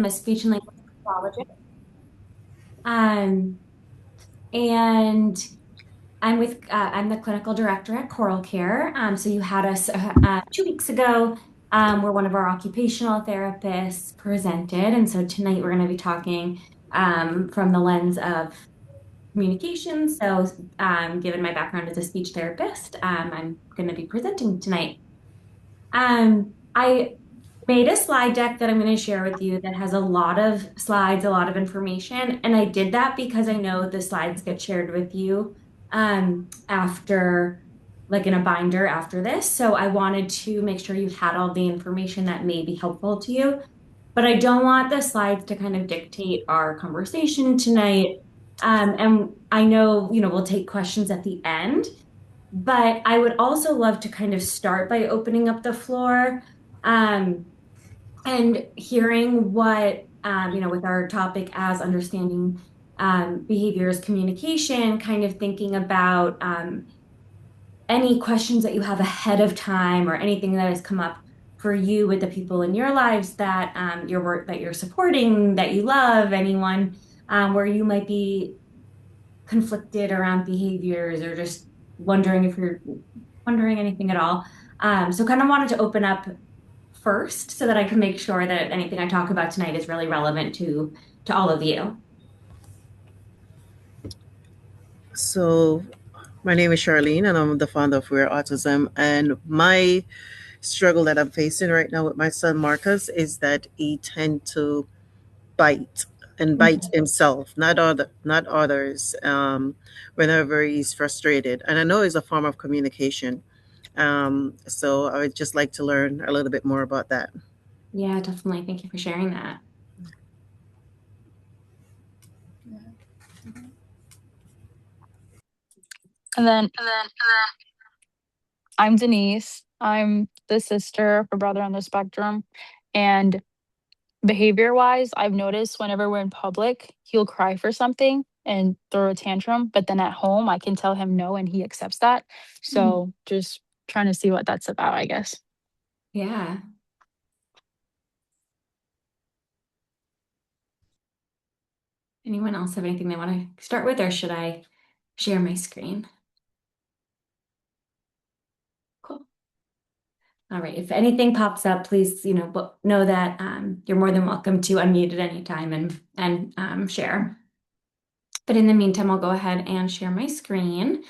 I'm a speech and language pathologist. Um, and I'm the clinical director at Coral Care. So you had us 2 weeks ago, where one of our occupational therapists presented. And so tonight we're going to be talking from the lens of communication. So, given my background as a speech therapist, I'm going to be presenting tonight. I made a slide deck that I'm going to share with you that has a lot of slides, a lot of information. And I did that because I know the slides get shared with you after, like in a binder after this. So I wanted to make sure you had all the information that may be helpful to you. But I don't want the slides to kind of dictate our conversation tonight. And I know, we'll take questions at the end, but I would also love to kind of start by opening up the floor. Um, and hearing what, with our topic as understanding behaviors, communication, kind of thinking about any questions that you have ahead of time or anything that has come up for you with the people in your lives that your work that you're supporting, that you love, anyone where you might be conflicted around behaviors or just wondering if you're wondering anything at all. So kind of wanted to open up first so that I can make sure that anything I talk about tonight is really relevant to all of you. So, my name is Charlene, and I'm the founder of We Are Autism. And my struggle that I'm facing right now with my son Marcus is that he tend to bite and bite Mhm. himself, not others, whenever he's frustrated. And I know it's a form of communication. So I would just like to learn a little bit more about that. Yeah, definitely. Thank you for sharing that. And then I'm Denise. I'm the sister of a brother on the spectrum. And behavior wise, I've noticed whenever we're in public, he'll cry for something and throw a tantrum. But then at home, I can tell him no and he accepts that. Mhm. So just trying to see what that's about, I guess. Yeah. Anyone else have anything they want to start with, or should I share my screen? Cool. All right. If anything pops up, please, know that you're more than welcome to unmute at any time and share. But in the meantime, I'll go ahead and share my screen.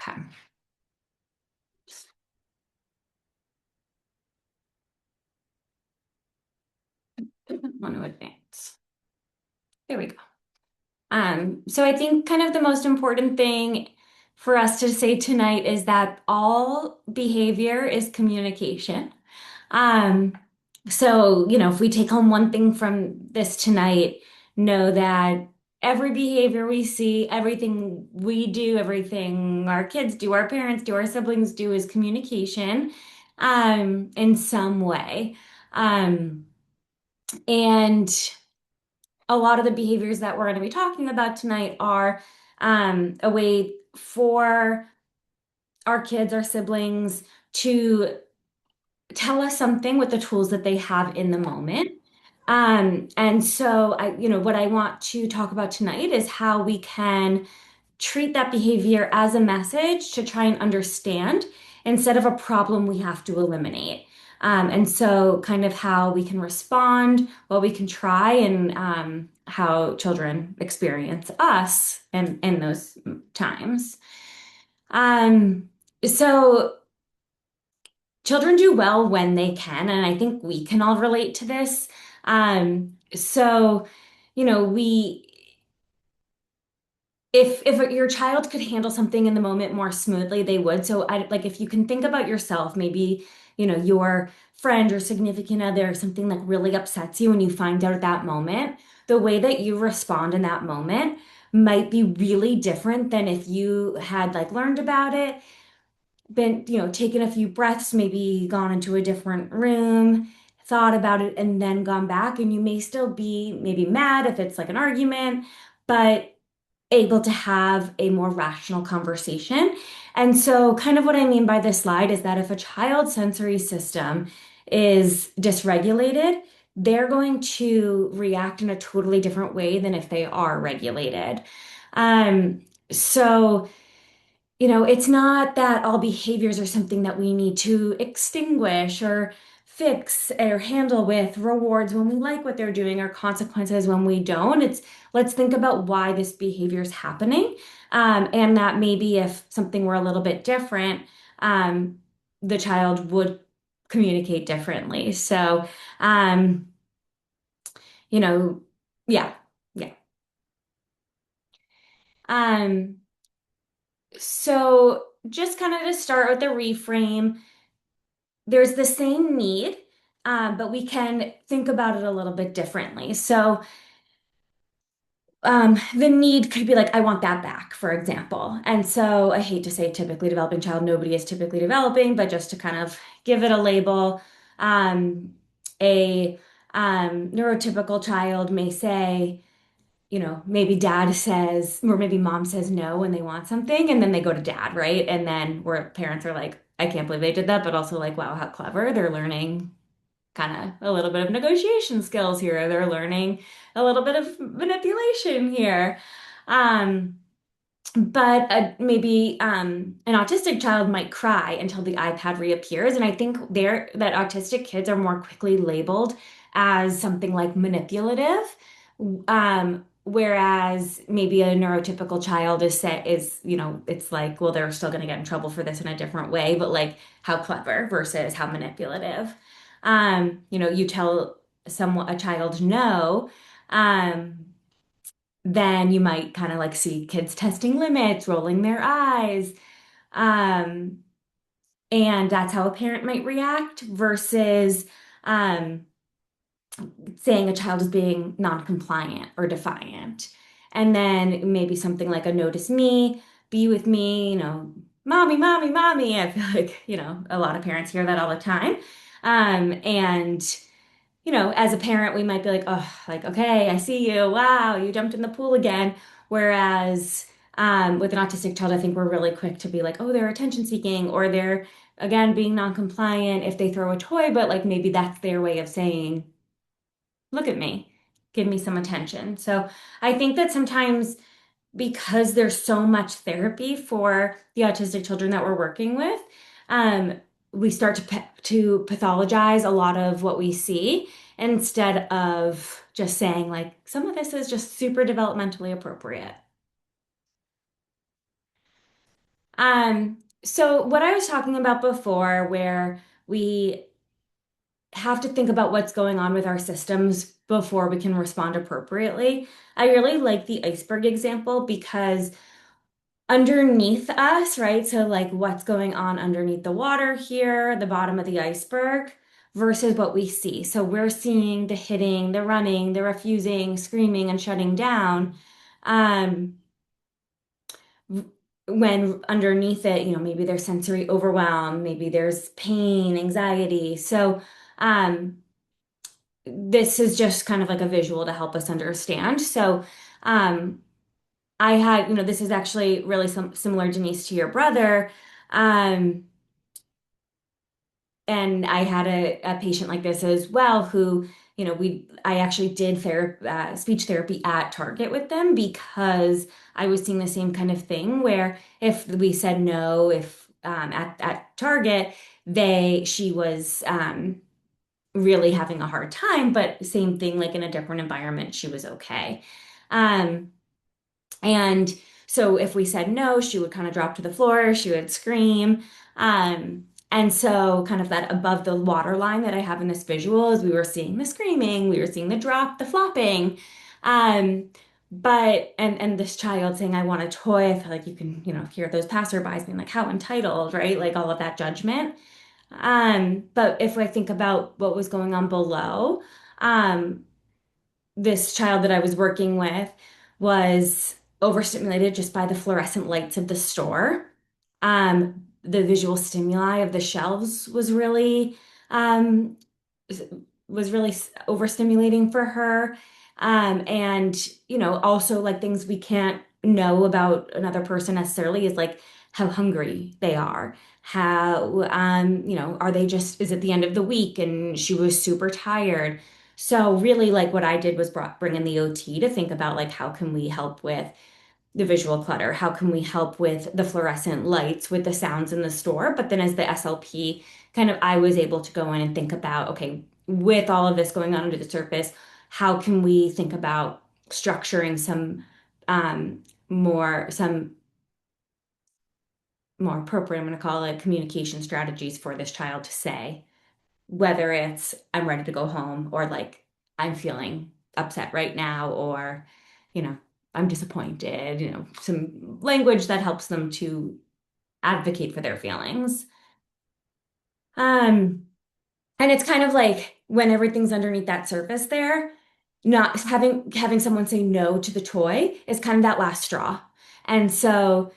Okay. Want to advance. There we go. So I think kind of the most important thing for us to say tonight is that all behavior is communication. Um, so, if we take home one thing from this tonight, know that every behavior we see, everything we do, everything our kids do, our parents do, our siblings do is communication, in some way. Um, and a lot of the behaviors that we're going to be talking about tonight are a way for our kids, our siblings to tell us something with the tools that they have in the moment. And so what I want to talk about tonight is how we can treat that behavior as a message to try and understand instead of a problem we have to eliminate. And so, kind of how we can respond, what we can try, and how children experience us in those times. Um, so, children do well when they can, and I think we can all relate to this. So, we if your child could handle something in the moment more smoothly, they would. So I like if you can think about yourself, maybe, your friend or significant other, something like really upsets you and you find out at that moment, the way that you respond in that moment might be really different than if you had like learned about it, been, taken a few breaths, maybe gone into a different room, thought about it, and then gone back. And you may still be maybe mad if it's like an argument, but able to have a more rational conversation. And so, kind of what I mean by this slide is that if a child's sensory system is dysregulated, they're going to react in a totally different way than if they are regulated. So, it's not that all behaviors are something that we need to extinguish or fix or handle with rewards when we like what they're doing or consequences when we don't. It's let's think about why this behavior is happening. And that maybe if something were a little bit different, um, the child would communicate differently. So, um, you know, yeah, yeah. Um, so just kind of to start with the reframe. There's the same need, but we can think about it a little bit differently. So, the need could be like, I want that back, for example. And so, I hate to say typically developing child, nobody is typically developing, but just to kind of give it a label, a neurotypical child may say, maybe dad says, or maybe mom says no when they want something, and then they go to dad, right? And then where parents are like, I can't believe they did that, but also like, wow, how clever. They're learning kind of a little bit of negotiation skills here. They're learning a little bit of manipulation here. Um, but maybe an autistic child might cry until the iPad reappears. And I think that autistic kids are more quickly labeled as something like manipulative. Whereas maybe a neurotypical child it's like, well, they're still going to get in trouble for this in a different way, but like how clever versus how manipulative. You tell a child no, um, then you might kind of like see kids testing limits, rolling their eyes. Um, and that's how a parent might react versus um, saying a child is being non-compliant or defiant. And then maybe something like a notice me, be with me, mommy, mommy, mommy. I feel like, a lot of parents hear that all the time. And as a parent, we might be like, oh, like, okay, I see you. Wow, you jumped in the pool again. Whereas with an autistic child, I think we're really quick to be like, oh, they're attention seeking, or they're, again, being non-compliant if they throw a toy, but like maybe that's their way of saying, look at me, give me some attention. So I think that sometimes because there's so much therapy for the autistic children that we're working with, um, we start to pathologize a lot of what we see instead of just saying like some of this is just super developmentally appropriate. So what I was talking about before, where we have to think about what's going on with our systems before we can respond appropriately. I really like the iceberg example because underneath us, right? So, like, what's going on underneath the water here, the bottom of the iceberg, versus what we see. So, we're seeing the hitting, the running, the refusing, screaming, and shutting down. Um, when underneath it, maybe there's sensory overwhelm, maybe there's pain, anxiety. So, um, this is just kind of like a visual to help us understand. So, um, I had, this is actually really similar, Denise, to your brother. Um, and I had a patient like this as well who, I actually did speech therapy at Target with them because I was seeing the same kind of thing where if we said no, if at Target, she was really having a hard time, but same thing, like in a different environment, she was okay. Um, And so if we said no, she would kind of drop to the floor, she would scream. And so kind of that above the water line that I have in this visual is we were seeing the screaming, we were seeing the drop, the flopping. Um, but this child saying, I want a toy, I feel like you can, hear those passerbys being like, how entitled, right? Like all of that judgment. But if I think about what was going on below, um, this child that I was working with was overstimulated just by the fluorescent lights of the store. The visual stimuli of the shelves um, was really overstimulating for her. And also like things we can't know about another person necessarily is like how hungry they are, how, are they just, is it the end of the week and she was super tired? So really like what I did was bring in the OT to think about like how can we help with the visual clutter? How can we help with the fluorescent lights, with the sounds in the store? But then as the SLP, kind of I was able to go in and think about, okay, with all of this going on under the surface, how can we think about structuring some more appropriate, I'm going to call it communication strategies for this child to say, whether it's I'm ready to go home or like I'm feeling upset right now or, you know, I'm disappointed, some language that helps them to advocate for their feelings. Um, and it's kind of like when everything's underneath that surface there, not having someone say no to the toy is kind of that last straw. And so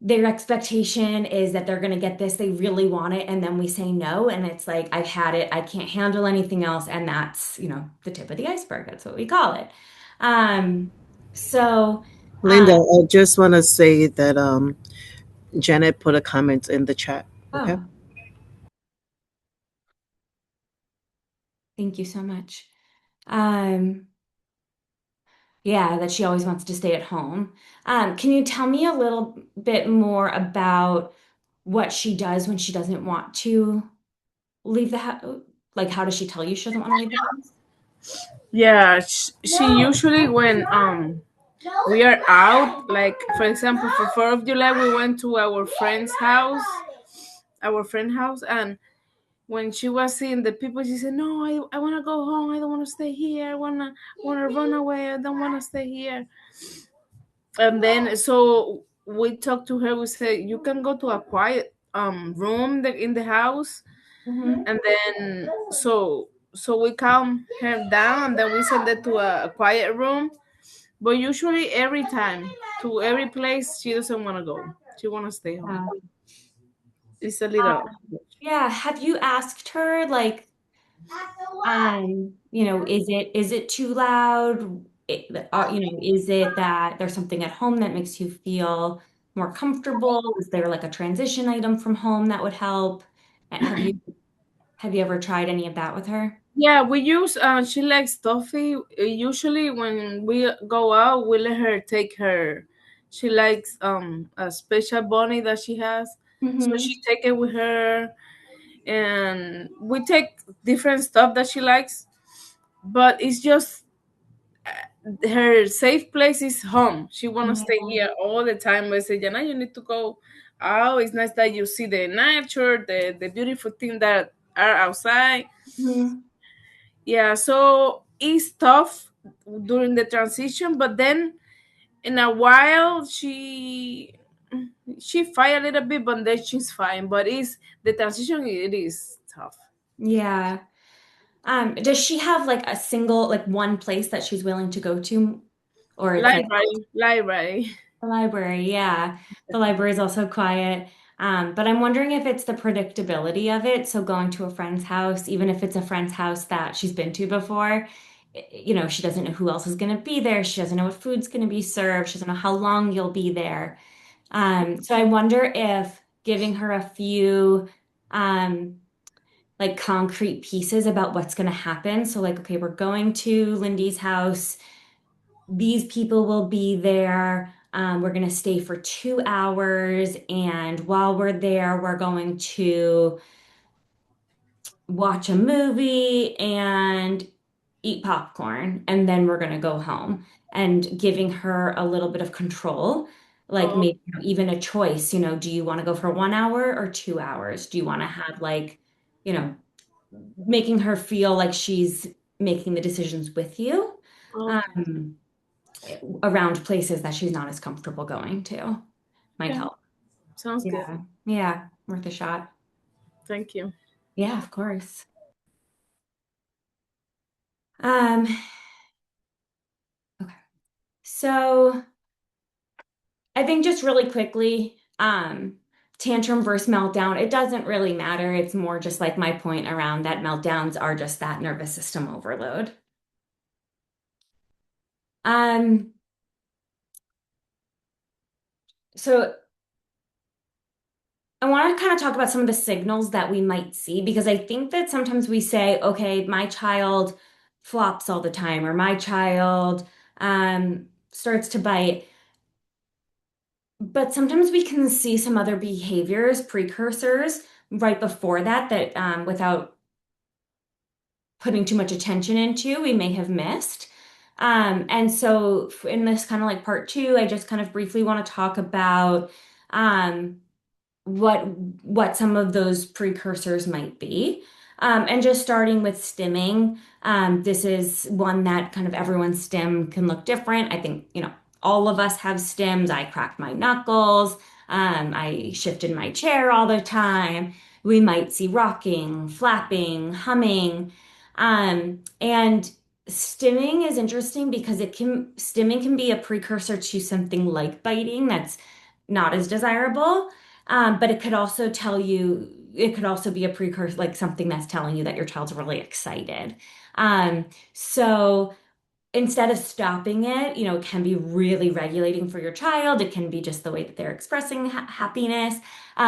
their expectation is that they're going to get this, they really want it, and then we say no, and it's like, I've had it, I can't handle anything else, and that's, the tip of the iceberg. That's what we call it. Um, so, Linda, I just want to say that Janet put a comment in the chat. Okay. oh, thank you so much. Um, yeah, that she always wants to stay at home. Can you tell me a little bit more about what she does when she doesn't want to leave the house? Like, how does she tell you she doesn't want to leave the house? Yeah, she usually when we are out, like for example for 4th of July we went to our friend house, and when she was seeing the people she said, no, I want to go home, I don't want to stay here, I want to run away, I don't want to stay here. And then so we talked to her, we said you can go to a quiet room in the house. Hmm. And then so we calm her down, and then we send her to a quiet room. But usually every time, to every place, she doesn't want to go, she want to stay home. Yeah. It's a little. Yeah. Have you asked her like, is it too loud? Is it that there's something at home that makes you feel more comfortable? Is there like a transition item from home that would help? Have you ever tried any of that with her? Yeah, we use she likes toffee. Usually when we go out we let her take her, she likes a special bunny that she has, so Mm-hmm. she take it with her. And we take different stuff that she likes, but it's just her safe place is home. She want to stay Yeah. here all the time. We say, Jana, you need to go out. It's nice that you see the nature, the beautiful things that are outside. Mm-hmm. Yeah, so it's tough during the transition, but then in a while she fight a little bit, but then she's fine. But it's the transition. It is tough. Yeah. Does she have like a single, like one place that she's willing to go to? Or it's like Library. the library, yeah. The library is also quiet. But I'm wondering if it's the predictability of it. So going to a friend's house, even if it's a friend's house that she's been to before, she doesn't know who else is going to be there. She doesn't know what food's going to be served. She doesn't know how long you'll be there. So I wonder if giving her a few, um, like concrete pieces about what's going to happen. So like, okay, we're going to Lindy's house. These people will be there. We're going to stay for 2 hours. And while we're there, we're going to watch a movie and eat popcorn. And then we're going to go home and giving her a little bit of control. Like Oh, maybe even a choice, do you want to go for 1 hour or 2 hours? Do you want to have like, you know, making her feel like she's making the decisions with you? okay. Um, around places that she's not as comfortable going to might Okay. help. Sounds good. Yeah. Yeah. Worth a shot. Thank you. Yeah, of course. Um, okay. So I think just really quickly, tantrum versus meltdown, it doesn't really matter. It's more just like my point around that meltdowns are just that nervous system overload. Um, so I want to kind of talk about some of the signals that we might see because I think that sometimes we say, okay, my child flops all the time, or my child starts to bite. But sometimes we can see some other behaviors, precursors right before that, without putting too much attention into, we may have missed. And so in this kind of like part two, I just kind of briefly want to talk about um, what some of those precursors might be. And just starting with stimming, this is one that kind of everyone's stim can look different. I think, all of us have stims. I cracked my knuckles. I shifted my chair all the time. We might see rocking, flapping, humming. And stimming is interesting because stimming can be a precursor to something like biting that's not as desirable. But it could also be a precursor, like something that's telling you that your child's really excited. So instead of stopping it, it can be really regulating for your child. It can be just the way that they're expressing happiness.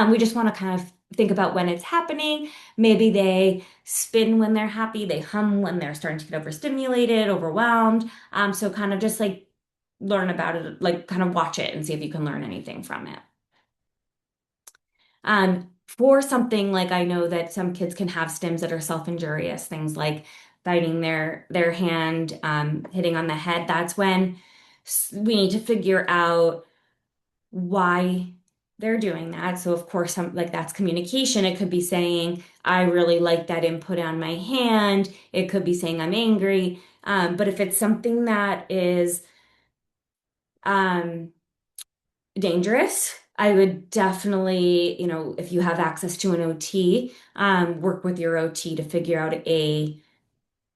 We just want to kind of think about when it's happening. Maybe they spin when they're happy, they hum when they're starting to get overstimulated, overwhelmed. So kind of just like learn about it, like kind of watch it and see if you can learn anything from it. For something like I know that some kids can have stims that are self-injurious, things like biting their hand, hitting on the head. That's when we need to figure out why they're doing that. So of course, like that's communication. It could be saying, "I really like that input on my hand." It could be saying, "I'm angry." But if it's something that is um, dangerous. I would definitely, if you have access to an OT, work with your OT to figure out a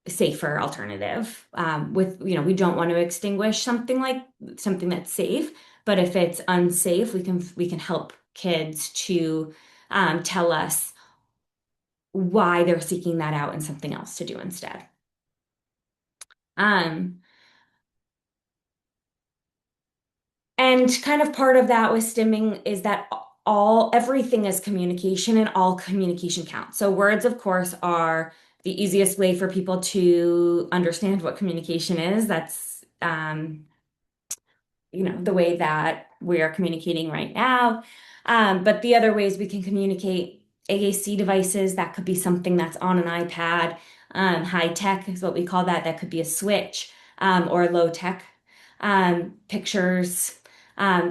safer alternative. We don't want to extinguish something that's safe, but if it's unsafe, we can help kids to tell us why they're seeking that out and something else to do instead. Um, And kind of part of that with stimming is that everything is communication and all communication counts. So words, of course, are the easiest way for people to understand what communication is. That's the way that we are communicating right now. But the other ways we can communicate, AAC devices, that could be something that's on an iPad. High tech is what we call that. That could be a switch, or low tech. Pictures,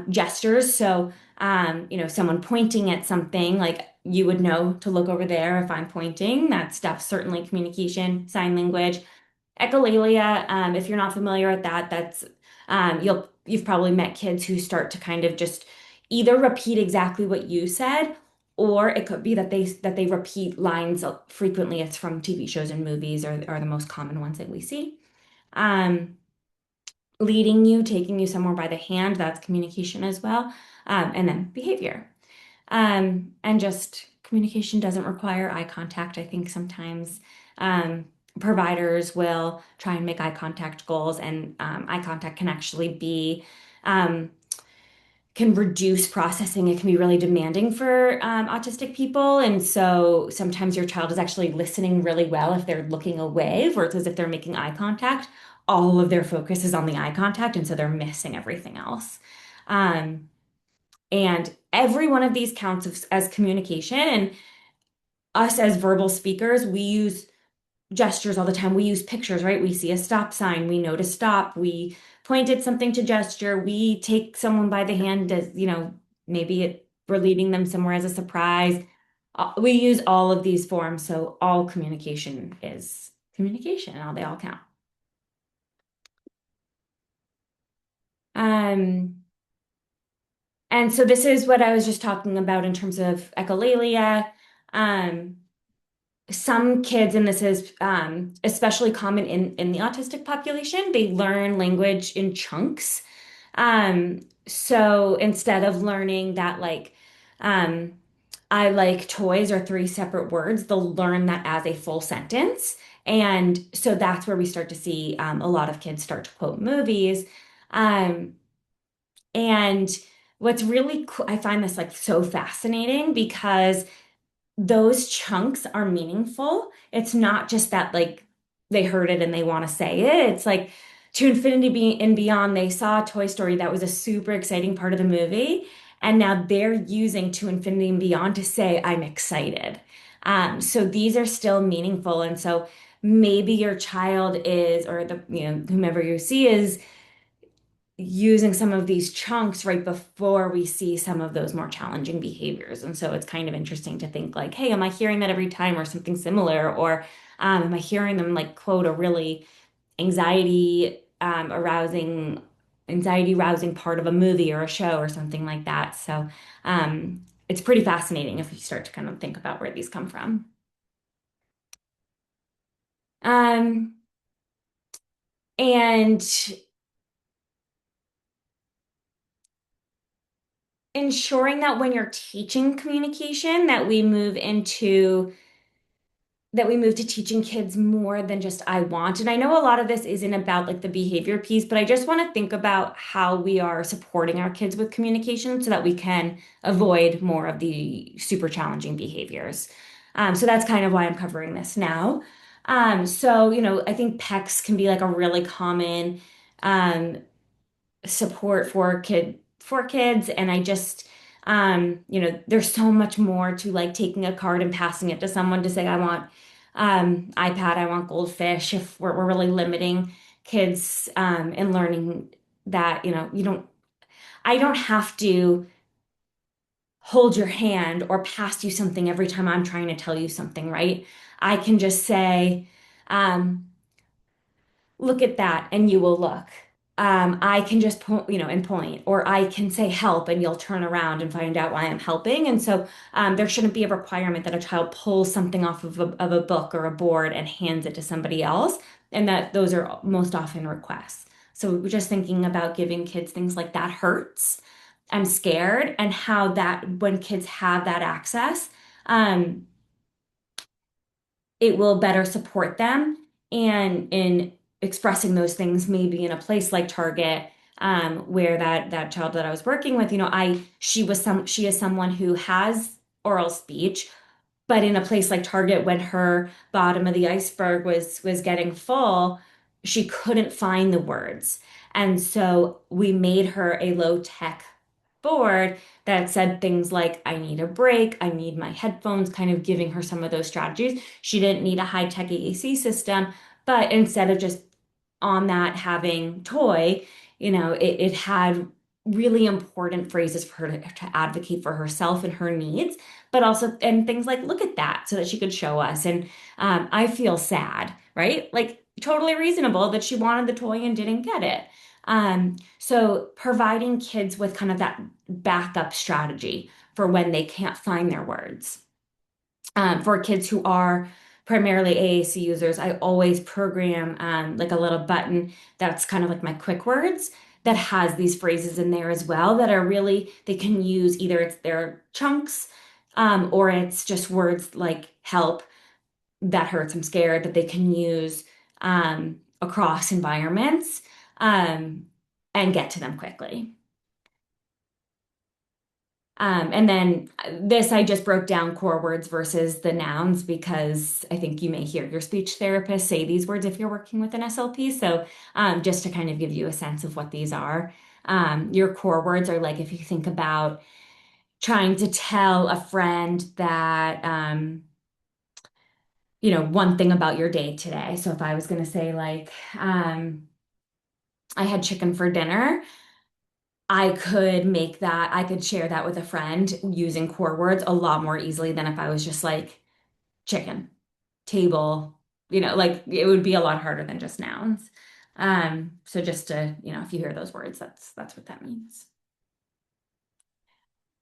gestures. So, someone pointing at something, like you would know to look over there if I'm pointing. That stuff's certainly communication, sign language. Echolalia, if you're not familiar with that, that's you've probably met kids who start to kind of just either repeat exactly what you said, or it could be that they repeat lines frequently. It's from TV shows and movies are the most common ones that we see. Um, Leading you, taking you somewhere by the hand, that's communication as well. And then behavior. And just communication doesn't require eye contact. I think sometimes providers will try and make eye contact goals, and eye contact can actually um, can reduce processing. It can be really demanding for autistic people. And so sometimes your child is actually listening really well if they're looking away versus if they're making eye contact. All of their focus is on the eye contact, and so they're missing everything else. Um, and every one of these counts as communication. And us as verbal speakers, we use gestures all the time. We use pictures, right? We see a stop sign, we know to stop. We point at something to gesture. We take someone by the hand as, we're leading them somewhere as a surprise. We use all of these forms. So all communication is communication. They all count. Um, and so this is what I was just talking about in terms of echolalia. Um, some kids, and this is especially common in the autistic population, they learn language in chunks. So instead of learning that, like, um, I like toys are three separate words, they'll learn that as a full sentence. And so that's where we start to see a lot of kids start to quote movies. Um, and what's really cool, I find this like so fascinating because those chunks are meaningful. It's not just that like they heard it and they want to say it. It's like to infinity and beyond, they saw Toy Story that was a super exciting part of the movie, and now they're using to infinity and beyond to say I'm excited. So these are still meaningful, and so maybe your child is, or the whomever you see is using some of these chunks right before we see some of those more challenging behaviors. And so it's kind of interesting to think like, hey, am I hearing that every time or something similar? Or am I hearing them like quote a really anxiety rousing part of a movie or a show or something like that? So it's pretty fascinating if you start to kind of think about where these come from. Um, and ensuring that when you're teaching communication, that we move to teaching kids more than just I want. And I know a lot of this isn't about like the behavior piece, but I just want to think about how we are supporting our kids with communication so that we can avoid more of the super challenging behaviors. So that's kind of why I'm covering this now. I think PECs can be like a really common um, support for kids, and I just there's so much more to like taking a card and passing it to someone to say I want iPad, I want goldfish. If we're really limiting kids in learning that I don't have to hold your hand or pass you something every time I'm trying to tell you something, right? I can just say um, look at that and you will look. I can just point, and point, or I can say help and you'll turn around and find out why I'm helping. And so there shouldn't be a requirement that a child pulls something off of a book or a board and hands it to somebody else, and that those are most often requests. So we're just thinking about giving kids things like that hurts. I'm scared, and how that when kids have that access, um, it will better support them and in expressing those things maybe in a place like Target where that child that I was working with she is someone who has oral speech, but in a place like Target, when her bottom of the iceberg was getting full, she couldn't find the words. And so we made her a low tech board that said things like, I need a break, I need my headphones, kind of giving her some of those strategies. She didn't need a high tech AAC system, but instead of just on that having toy, it had really important phrases for her to advocate for herself and her needs, but also, and things like, look at that, so that she could show us. And I feel sad, right? Like, totally reasonable that she wanted the toy and didn't get it. So providing kids with kind of that backup strategy for when they can't find their words. For kids who are primarily AAC users, I always program like a little button that's kind of like my quick words that has these phrases in there as well that are really, they can use either it's their chunks or it's just words like help, that hurts, I'm scared, that they can use across environments um, and get to them quickly. And then this, I just broke down core words versus the nouns because I think you may hear your speech therapist say these words if you're working with an SLP. So just to kind of give you a sense of what these are, your core words are like if you think about trying to tell a friend that, one thing about your day today. So if I was going to say like, I had chicken for dinner, I could share that with a friend using core words a lot more easily than if I was just like chicken, table, like it would be a lot harder than just nouns. So just to, if you hear those words, that's what that means.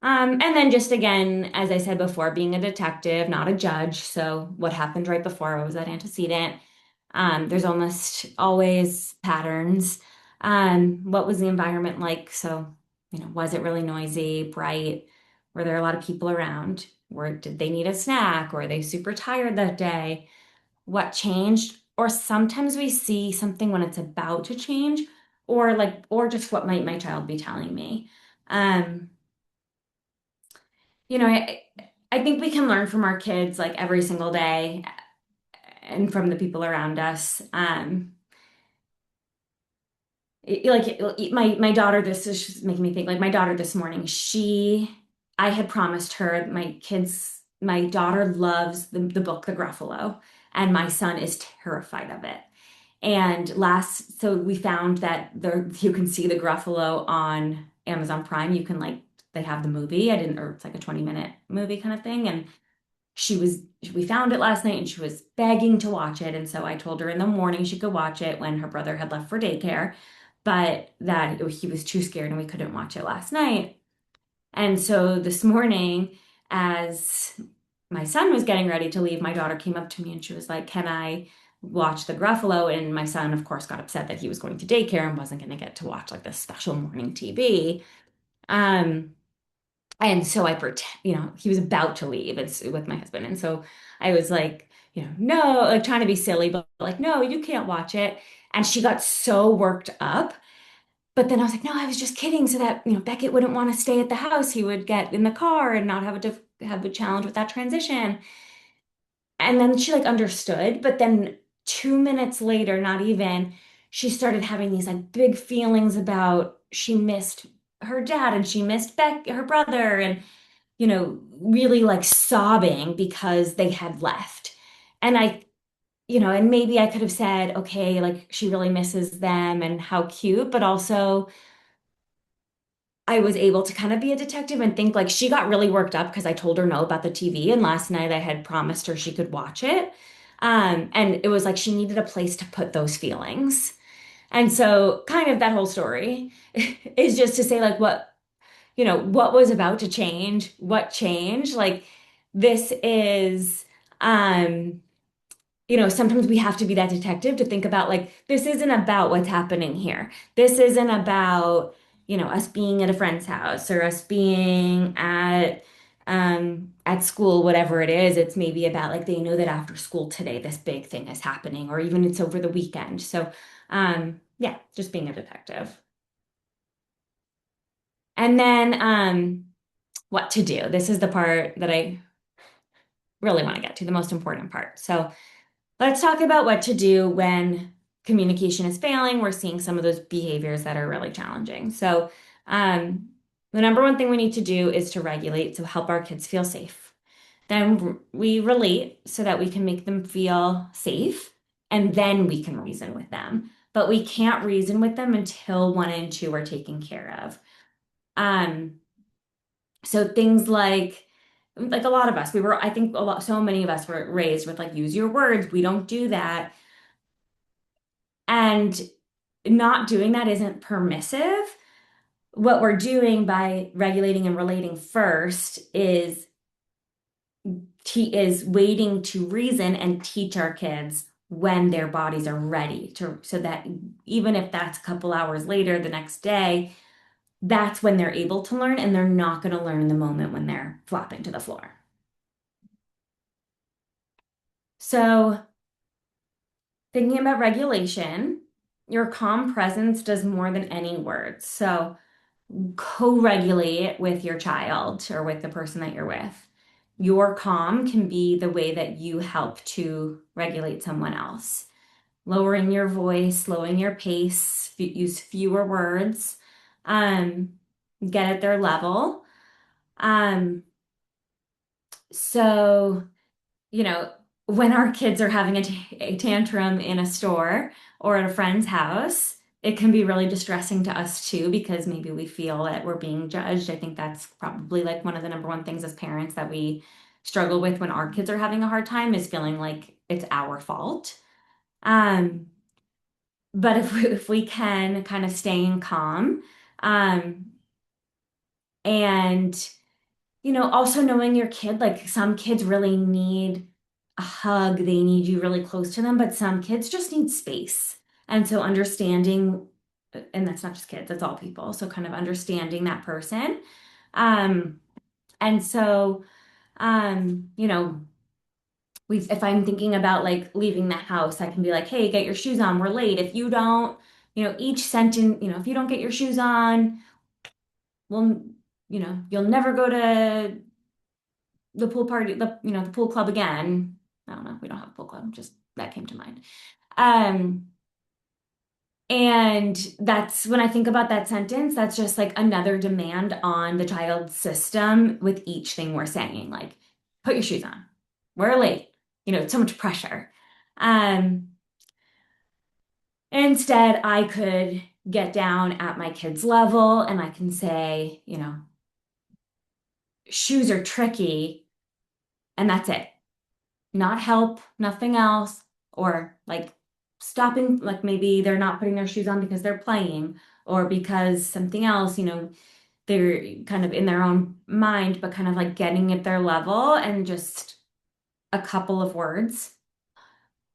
And then just again, as I said before, being a detective, not a judge. So what happened right before, what was that antecedent? There's almost always patterns. What was the environment like? So, was it really noisy, bright? Were there a lot of people around? Did they need a snack? Or are they super tired that day? What changed? Or sometimes we see something when it's about to change, or just what might my child be telling me. I think we can learn from our kids like every single day and from the people around us. My daughter, this is just making me think, like my daughter this morning, I had promised her, my daughter loves the book The Gruffalo, and my son is terrified of it. So we found that you can see The Gruffalo on Amazon Prime. You can like, they have the movie. Or it's like a 20-minute movie kind of thing. And we found it last night and she was begging to watch it. And so I told her in the morning she could watch it when her brother had left for daycare, but he was too scared and we couldn't watch it last night. And so this morning, as my son was getting ready to leave, my daughter came up to me and she was like, "Can I watch the Gruffalo?" And my son, of course, got upset that he was going to daycare and wasn't going to get to watch like this special morning TV. Um, and so he was about to leave. It's with my husband. And so I was like, no, like trying to be silly, but like, no, you can't watch it. And she got so worked up. But then I was like, no, I was just kidding so that, Beckett wouldn't want to stay at the house. He would get in the car and not have a challenge with that transition. And then she like understood. But then 2 minutes later, not even, she started having these like big feelings about she missed her dad and she missed her brother, and really like sobbing because they had left. And and maybe I could have said, okay, like she really misses them and how cute, but also I was able to kind of be a detective and think like she got really worked up because I told her no about the TV. And last night I had promised her she could watch it. And it was like she needed a place to put those feelings. And so, kind of that whole story is just to say, like, what was about to change, what changed. Like, this is, um, sometimes we have to be that detective to think about, like, this isn't about what's happening here. This isn't about, us being at a friend's house or us being at school, whatever it is. It's maybe about, like, they know that after school today, this big thing is happening, or even it's over the weekend. So, yeah, just being a detective. And then, what to do. This is the part that I really want to get to, the most important part. So let's talk about what to do when communication is failing. We're seeing some of those behaviors that are really challenging. So the number one thing we need to do is to regulate, so help our kids feel safe. Then we relate so that we can make them feel safe, and then we can reason with them. But we can't reason with them until 1 and 2 are taken care of. Um, so things like a lot of us, I think so many of us were raised with like, use your words. We don't do that. And not doing that isn't permissive. What we're doing by regulating and relating first is waiting to reason and teach our kids when their bodies are ready so that even if that's a couple hours later the next day, that's when they're able to learn, and they're not going to learn in the moment when they're flopping to the floor. So, thinking about regulation, your calm presence does more than any words. So, co-regulate with your child or with the person that you're with. Your calm can be the way that you help to regulate someone else. Lowering your voice, slowing your pace, use fewer words, um, get at their level. Um, so when our kids are having a tantrum in a store or at a friend's house, it can be really distressing to us too, because maybe we feel that we're being judged. I think that's probably like one of the number one things as parents that we struggle with when our kids are having a hard time, is feeling like it's our fault. Um, but if we can kind of staying calm, um, and also knowing your kid, like some kids really need a hug, they need you really close to them, but some kids just need space. And so understanding, and that's not just kids, that's all people. So kind of understanding that person. Um, and so, you know, if I'm thinking about like leaving the house, I can be like, hey, get your shoes on, we're late. If you don't, each sentence, if you don't get your shoes on, well, you'll never go to the pool party, the pool club again. I don't know, we don't have a pool club, just that came to mind. Um, and that's when I think about that sentence, that's just like another demand on the child's system with each thing we're saying, like, put your shoes on, we're late, so much pressure. Um, Instead, I could get down at my kid's level and I can say, shoes are tricky, and that's it. Not help, nothing else, or like stopping, like maybe they're not putting their shoes on because they're playing or because something else, they're kind of in their own mind, but kind of like getting at their level and just a couple of words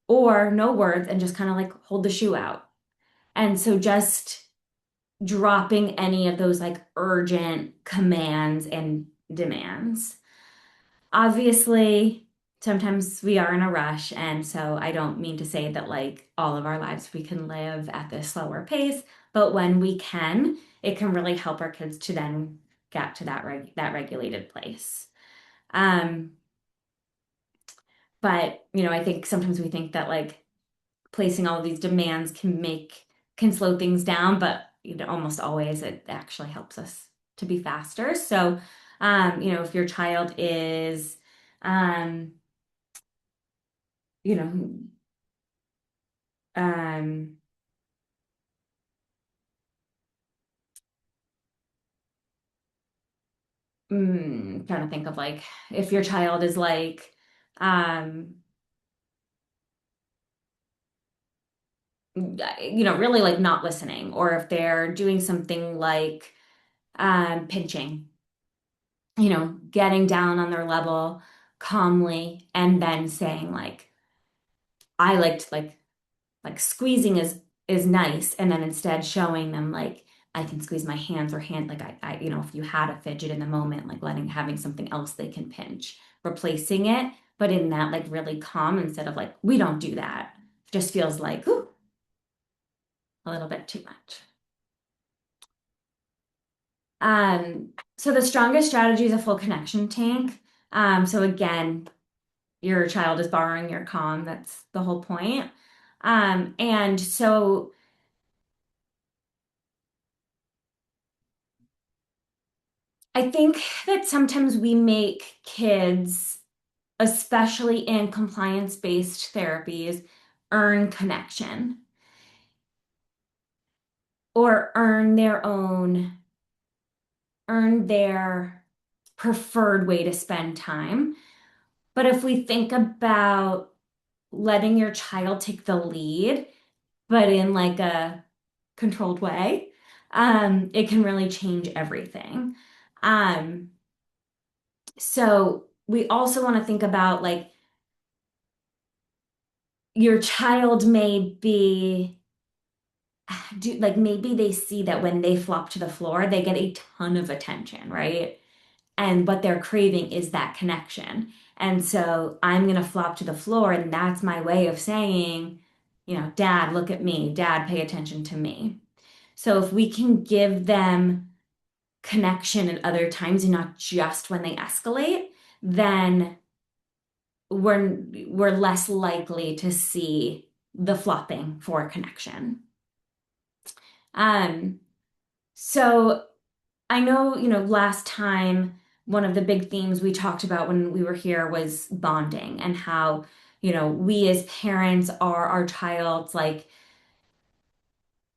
or no words and just kind of like hold the shoe out. And so just dropping any of those like urgent commands and demands. Obviously, sometimes we are in a rush, and so I don't mean to say that like all of our lives we can live at this slower pace, but when we can, it can really help our kids to then get to that regulated place. Um, but I think sometimes we think that like placing all of these demands can slow things down, but almost always it actually helps us to be faster. So, if your child is, um, you know, um, trying to think of like if your child is like, um, really like not listening, or if they're doing something like pinching, getting down on their level calmly and then saying like, I liked like squeezing is nice, and then instead showing them like I can squeeze my hands or hand like I if you had a fidget in the moment, like having something else they can pinch, replacing it, but in that like really calm instead of like we don't do that. Just feels like ooh, a little bit too much. So the strongest strategy is a full connection tank. So again, your child is borrowing your calm. That's the whole point. And so I think that sometimes we make kids, especially in compliance-based therapies, earn connection or earn their preferred way to spend time. But if we think about letting your child take the lead, but in like a controlled way, it can really change everything. Um, so we also want to think about like your child may be like maybe they see that when they flop to the floor, they get a ton of attention, right? And what they're craving is that connection. And so I'm going to flop to the floor, and that's my way of saying, Dad, look at me. Dad, pay attention to me. So if we can give them connection at other times and not just when they escalate, then we're less likely to see the flopping for connection. Um, so I know, last time one of the big themes we talked about when we were here was bonding and how, we as parents are our child's like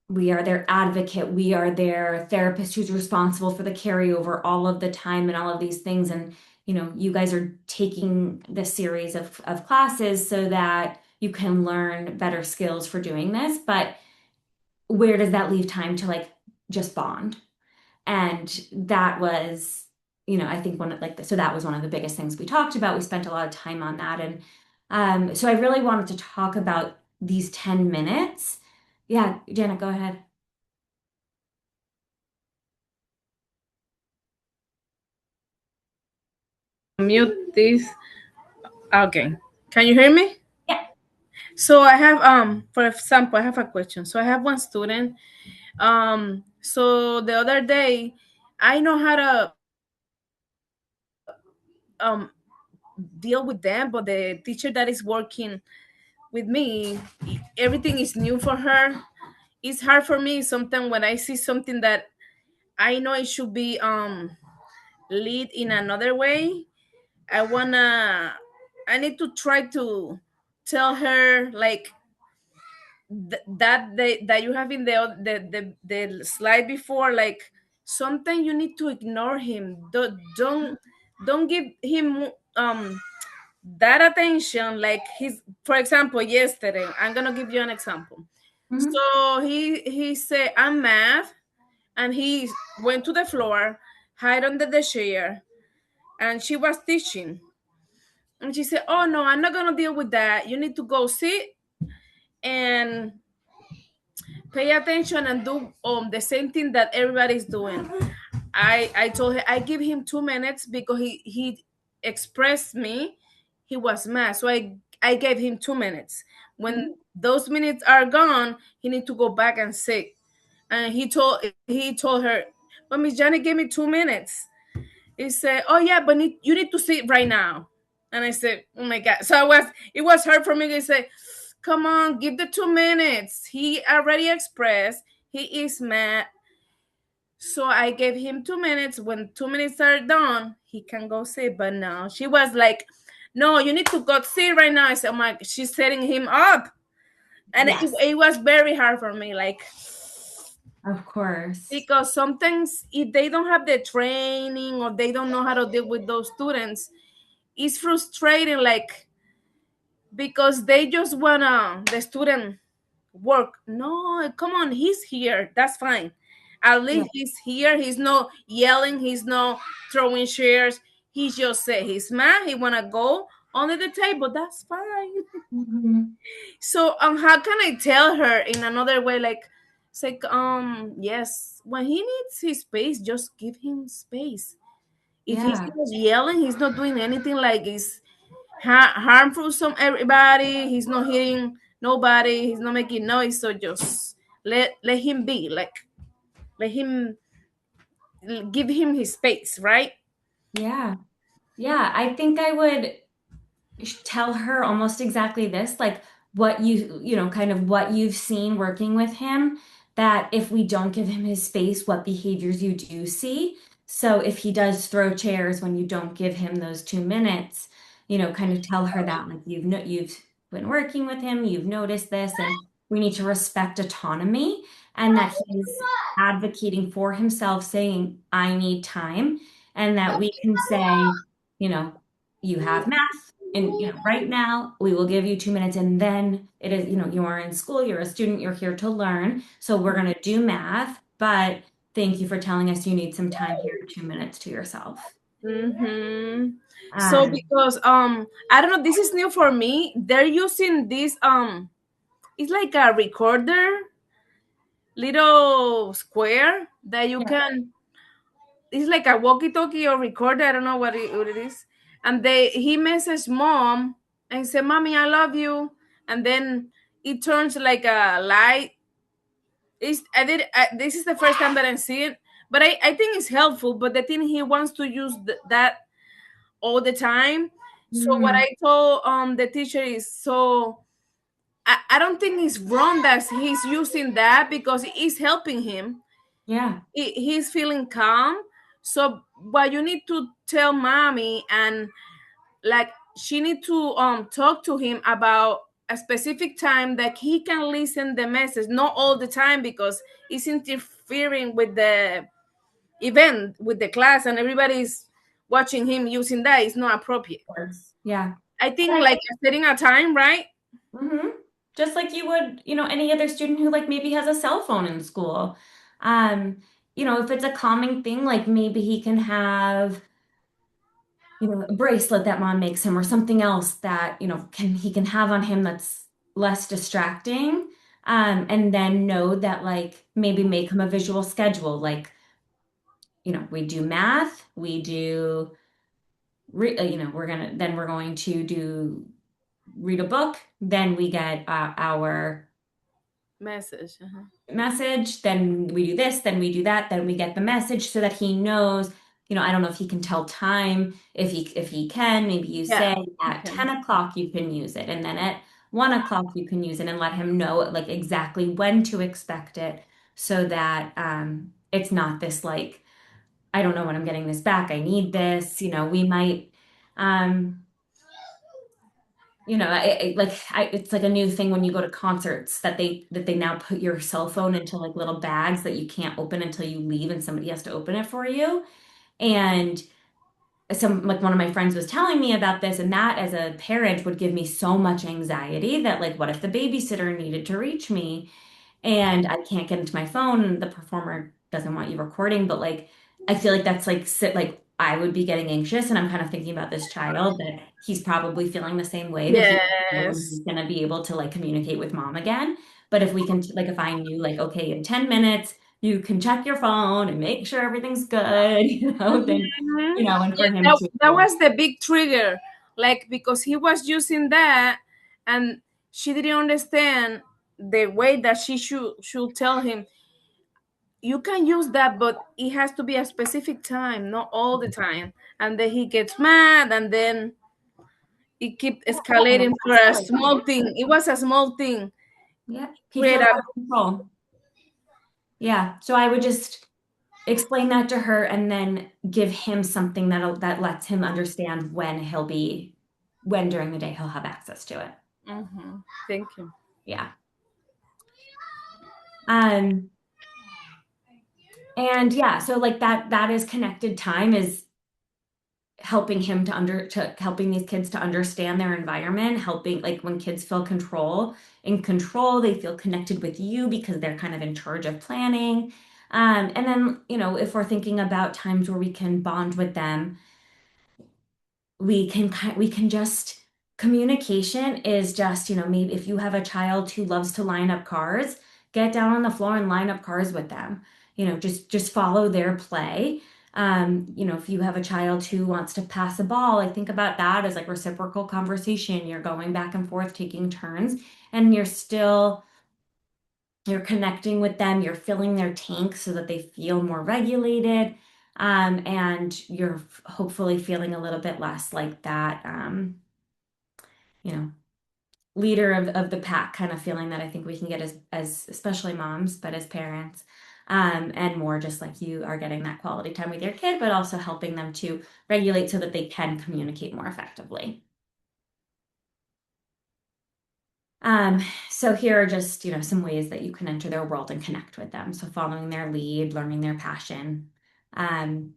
we are their advocate, we are their therapist who's responsible for the carryover all of the time and all of these things. And, you guys are taking this series of classes so that you can learn better skills for doing this. But where does that leave time to like just bond? And that was, I think one of like, so that was one of the biggest things we talked about. We spent a lot of time on that. And so I really wanted to talk about these 10 minutes. Yeah, Janet, go ahead. Mute this. Okay. Can you hear me? Yeah. So I have for example, I have a question. So I have one student. So the other day I know how to um deal with them, but the teacher that is working with me, everything is new for her. It's hard for me sometimes when I see something that I know it should be lead in another way. I wanna, I need to try to tell her like that you have in the slide before, like sometimes you need to ignore him. Don't give him that attention. Like he's, for example, yesterday, I'm gonna give you an example. Mhm. So he said I'm math, and he went to the floor, hide under the chair, and she was teaching, and she said, oh no, I'm not gonna deal with that. You need to go sit and pay attention and do the same thing that everybody's doing. I told her I give him 2 minutes because he expressed me he was mad. So I gave him 2 minutes. When Mhm. those minutes are gone, he need to go back and sit. And he told her, but Miss Janet gave me 2 minutes. He said, oh yeah, but you need to sit right now. And I said, oh my God. So it was hard for me to say, come on, give the 2 minutes. He already expressed he is mad. So I gave him 2 minutes. When 2 minutes are done, he can go sit. But no, she was like, no, you need to go sit right now. I said, oh my, she's setting him up. And Yes, it was very hard for me, like, of course. because sometimes if they don't have the training or they don't know how to deal with those students, it's frustrating, like, because they just wanna the student work. No, come on, he's here, that's fine. At Yeah. least he's here, he's not yelling, he's not throwing chairs. He just said he's mad, he wanna go under the table, that's fine. Mhm. So how can I tell her in another way, like, it's like, yes, when he needs his space, just give him space. If he's Yeah. not yelling, he's not doing anything like it's harmful some everybody, he's not hitting nobody, he's not making noise, so just let him be, like, let him, give him his space, right? Yeah. Yeah. I think I would tell her almost exactly this, like what kind of what you've seen working with him, that if we don't give him his space, what behaviors you do see. So if he does throw chairs when you don't give him those 2 minutes, kind of tell her that like you've been working with him, you've noticed this, and we need to respect autonomy and that he's advocating for himself, saying, I need time, and that we can say, you know, you have math and right now we will give you 2 minutes, and then it is, you are in school, you're a student, you're here to learn, so we're going to do math, but thank you for telling us you need some time here, 2 minutes to yourself. Mm-hmm. So um because I don't know, this is new for me, they're using this it's like a recorder, little square that you yeah. can, it's like a walkie-talkie or recorder, I don't know what it is. And he messaged mom and said, mommy, I love you. And then it turns like a light. This is the first time that I see it, but I think it's helpful, but the thing, he wants to use that all the time. So what Mhm. I told the teacher is, so I don't think it's wrong that he's using that because it is helping him. Yeah, He's feeling calm. So what you need to tell mommy, and like she need to talk to him about a specific time that he can listen the message, not all the time, because it's interfering with the event, with the class, and everybody's watching him using that. It's not appropriate. of course. Yeah. I And think I like think setting a time, right? just like you would, any other student who like maybe has a cell phone in school. um if it's a calming thing, like maybe he can have a bracelet that mom makes him or something else that, he can have on him that's less distracting. And then know that like maybe make him a visual schedule. Like, we do math, we do, we're going to do read a book, then we get our Message. Uh-huh. message, then we do this, then we do that, then we get the message so that he knows, I don't know if he can tell time. If he can, maybe you Yeah, say at okay. 10 o'clock you can use it, and then at 1 o'clock you can use it, and let him know like exactly when to expect it so that it's not this like, I don't know when I'm getting this back. I need this. We might um it's like a new thing when you go to concerts that they now put your cell phone into like little bags that you can't open until you leave and somebody has to open it for you. And some like one of my friends was telling me about this, and that as a parent would give me so much anxiety that like what if the babysitter needed to reach me and I can't get into my phone and the performer doesn't want you recording, but like I feel like that's like like I would be getting anxious and I'm kind of thinking about this child that he's probably feeling the same way that he doesn't know when he's Yes. gonna be able to like communicate with mom again. But if we can like if I knew like okay in 10 minutes you can check your phone and make sure everything's good, then Mhm. and Yeah, for him that to was the big trigger. Like, because he was using that and she didn't understand the way that she should tell him, you can use that, but it has to be a specific time, not all the time. And then he gets mad, and then it keep and escalating for a escalate. small thing. It was a small thing. Yeah, he Create feels a out of control. Yeah, so I would just explain that to her and then give him something that lets him understand when during the day he'll have access to it. Thank you. Yeah. Um, and yeah, so like that is connected time is helping him to helping these kids to understand their environment, helping like when kids feel in control, they feel connected with you because they're kind of in charge of planning. And then, if we're thinking about times where we can bond with them, we can just communication is just, maybe if you have a child who loves to line up cars, get down on the floor and line up cars with them. Just follow their play. If you have a child who wants to pass a ball, I think about that as like reciprocal conversation. You're going back and forth, taking turns, and you're connecting with them, you're filling their tank so that they feel more regulated. And you're hopefully feeling a little bit less like that, you know, leader of the pack kind of feeling that I think we can get as especially moms, but as parents, and more just like you are getting that quality time with your kid, but also helping them to regulate so that they can communicate more effectively. Um, so here are just, some ways that you can enter their world and connect with them. So following their lead, learning their passion, um,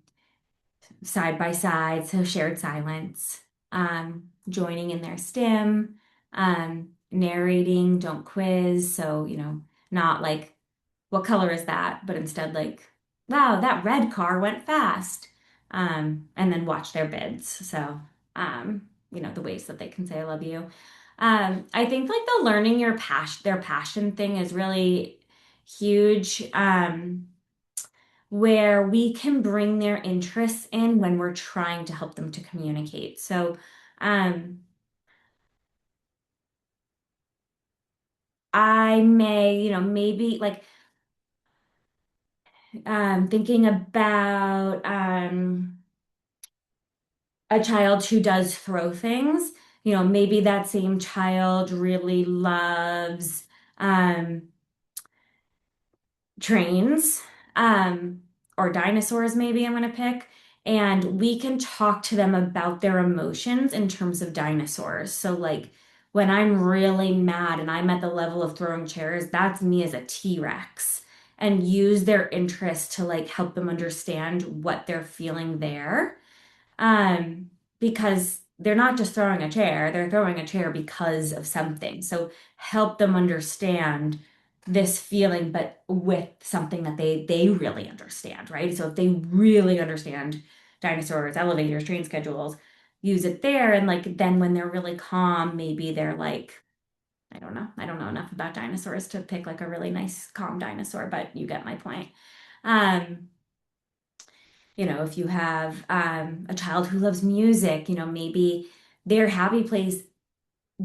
side by side, so shared silence, joining in their stim, narrating, don't quiz. So, not like, what color is that? But instead like, wow, that red car went fast. And then watch their bids. So, the ways that they can say I love you. I think like the learning their passion thing is really huge. Where we can bring their interests in when we're trying to help them to communicate. So, um, I may, maybe like thinking about a child who does throw things, maybe that same child really loves um, trains, um, or dinosaurs, maybe I'm going to pick. And we can talk to them about their emotions in terms of dinosaurs. So, like, when I'm really mad and I'm at the level of throwing chairs, that's me as a T-Rex. And use their interest to like help them understand what they're feeling there. Because they're not just throwing a chair, they're throwing a chair because of something. So help them understand this feeling, but with something that they really understand, right? So if they really understand dinosaurs, elevators, train schedules, use it there. And like then when they're really calm, maybe they're like, I don't know. I don't know enough about dinosaurs to pick like a really nice calm dinosaur, but you get my point. Um, if you have a child who loves music, maybe their happy place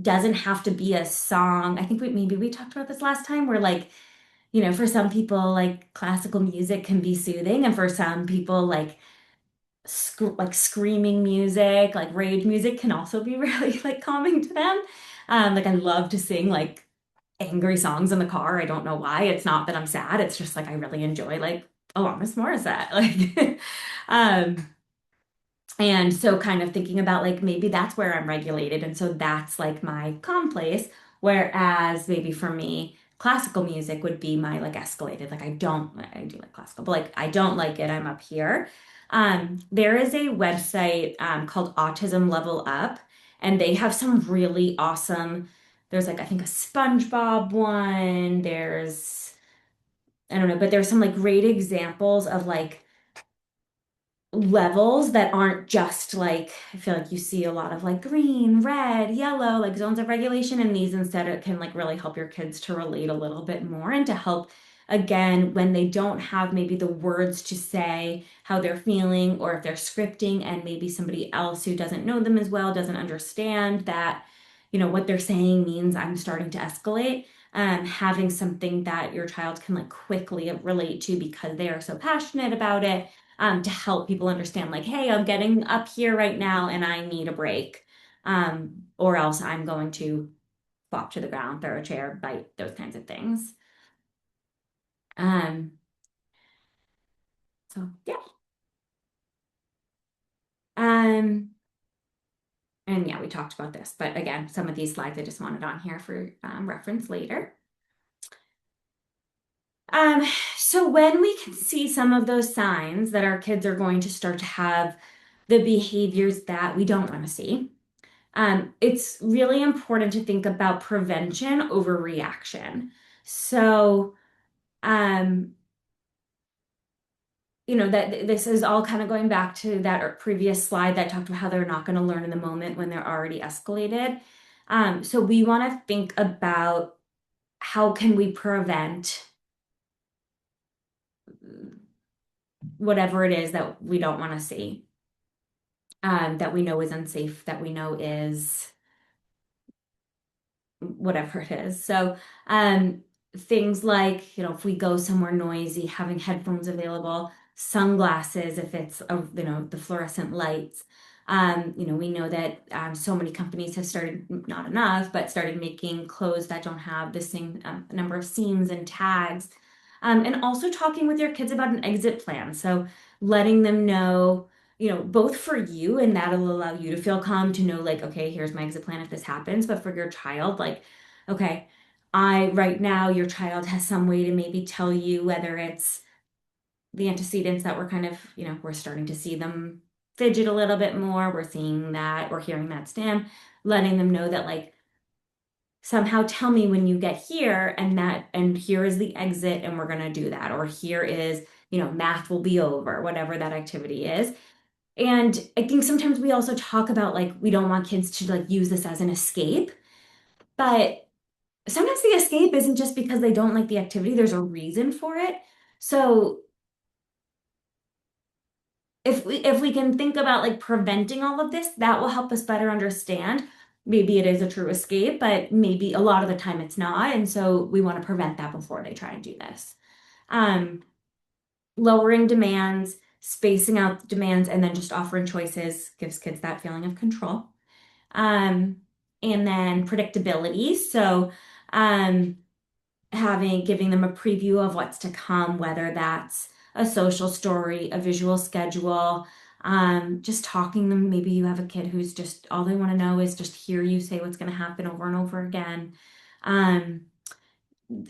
doesn't have to be a song. I think maybe we talked about this last time where like, for some people like classical music can be soothing and for some people like like screaming music, like rage music can also be really like calming to them. Like I love to sing like angry songs in the car. I don't know why. It's not that I'm sad. It's just like I really enjoy like Alanis Morissette. Like and so kind of thinking about like maybe that's where I'm regulated. And so that's like my calm place. Whereas maybe for me, classical music would be my like escalated. Like I do like classical, but like I don't like it. I'm up here. There is a website called Autism Level Up, and they have some really awesome, there's like I think a SpongeBob one. There's I don't know, but there's some like great examples of like levels that aren't just like I feel like you see a lot of like green, red, yellow, like zones of regulation, and these instead it can like really help your kids to relate a little bit more and to help again when they don't have maybe the words to say how they're feeling or if they're scripting and maybe somebody else who doesn't know them as well doesn't understand that what they're saying means I'm starting to escalate. Having something that your child can like quickly relate to because they are so passionate about it, to help people understand, like, hey, I'm getting up here right now and I need a break. Or else I'm going to flop to the ground, throw a chair, bite, those kinds of things. Um, so yeah. Um, and yeah, we talked about this, but again, some of these slides I just wanted on here for reference later. Um, so when we can see some of those signs that our kids are going to start to have the behaviors that we don't want to see, it's really important to think about prevention over reaction. So, um, that this is all kind of going back to that previous slide that talked about how they're not going to learn in the moment when they're already escalated. So we want to think about how can we prevent whatever it is that we don't want to see, that we know is unsafe, that we know is whatever it is. So, things like, if we go somewhere noisy, having headphones available, sunglasses, if it's, the fluorescent lights. We know that so many companies have started, not enough, but started making clothes that don't have the same number of seams and tags. And also talking with your kids about an exit plan. So letting them know, both for you, and that'll allow you to feel calm to know, like, okay, here's my exit plan if this happens, but for your child, like, okay, right now, your child has some way to maybe tell you whether it's the antecedents that we're kind of, we're starting to see them fidget a little bit more. We're seeing that, we're hearing that stim, letting them know that, like, somehow tell me when you get here and here is the exit and we're going to do that. Or here is, math will be over, whatever that activity is. And I think sometimes we also talk about like we don't want kids to like use this as an escape, but sometimes the escape isn't just because they don't like the activity, there's a reason for it. So if we can think about like preventing all of this, that will help us better understand. Maybe it is a true escape, but maybe a lot of the time it's not. And so we want to prevent that before they try and do this. Um, Lowering demands, spacing out demands, and then just offering choices gives kids that feeling of control. Um, and then predictability. So, giving them a preview of what's to come, whether that's a social story, a visual schedule, just talking them. Maybe you have a kid who's just all they want to know is just hear you say what's going to happen over and over again. Um,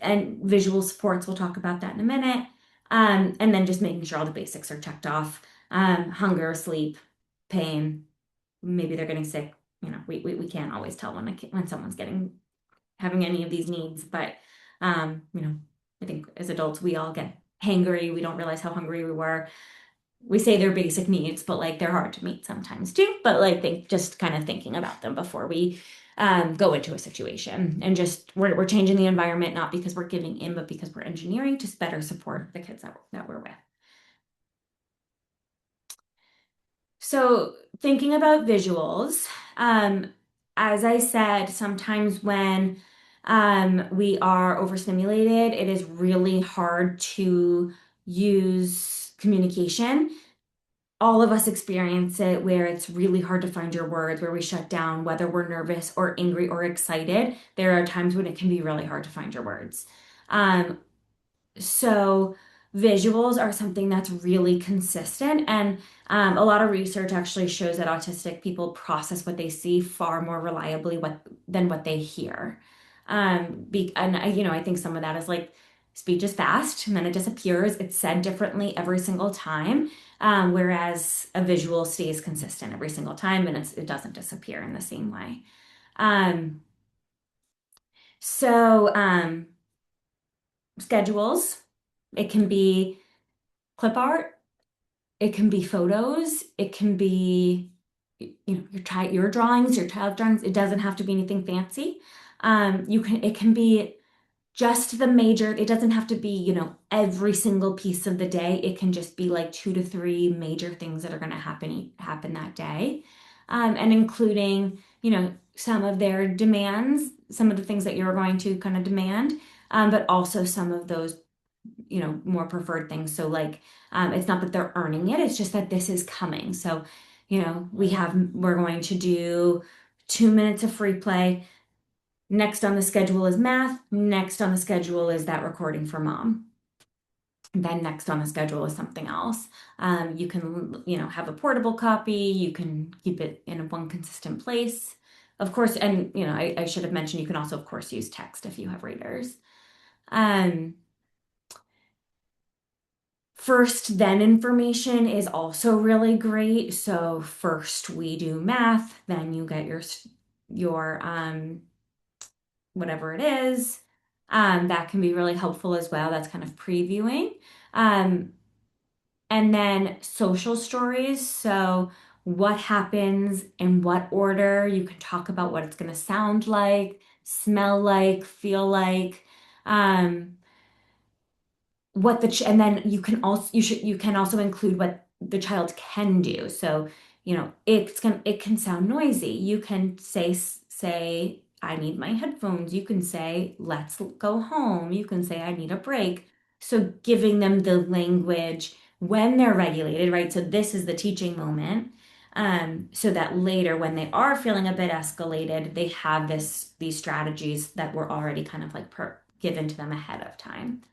and visual supports, we'll talk about that in a minute. And then just making sure all the basics are checked off. Hunger, sleep, pain, maybe they're getting sick. We can't always tell when someone's having any of these needs, but I think as adults we all get hangry. We don't realize how hungry we were. We say they're basic needs, but like they're hard to meet sometimes too. But like just kind of thinking about them before we go into a situation, and just we're changing the environment not because we're giving in, but because we're engineering to better support the kids that we're with. So thinking about visuals, as I said, sometimes when we are overstimulated, it is really hard to use communication. all of us experience it where it's really hard to find your words, where we shut down, whether we're nervous or angry or excited. There are times when it can be really hard to find your words. Um, so visuals are something that's really consistent, and a lot of research actually shows that autistic people process what they see far more reliably than what they hear. And I think some of that is like speech is fast and then it disappears. It's said differently every single time, whereas a visual stays consistent every single time and it doesn't disappear in the same way. Um, so schedules, it can be clip art, it can be photos, it can be your drawings, your child drawings. It doesn't have to be anything fancy. It can be just the major, it doesn't have to be, every single piece of the day. It can just be like 2 to 3 major things that are going to happen that day. And including, some of their demands, some of the things that you're going to kind of demand, but also some of those more preferred things. So like, it's not that they're earning it, it's just that this is coming. So, we're going to do 2 minutes of free play. Next on the schedule is math. Next on the schedule is that recording for mom. Then next on the schedule is something else. You can, have a portable copy. You can keep it in one consistent place. Of course, and, I should have mentioned, you can also, of course, use text if you have readers. Um, First, then information is also really great. So first we do math, then you get your whatever it is. That can be really helpful as well. That's kind of previewing. Um, and then social stories. So what happens in what order? You can talk about what it's going to sound like, smell like, feel like. Um, and then you can also include what the child can do. So it can sound noisy. You can say I need my headphones. You can say let's go home. You can say I need a break. So giving them the language when they're regulated, right? So this is the teaching moment, so that later when they are feeling a bit escalated, they have these strategies that were already kind of like given to them ahead of time.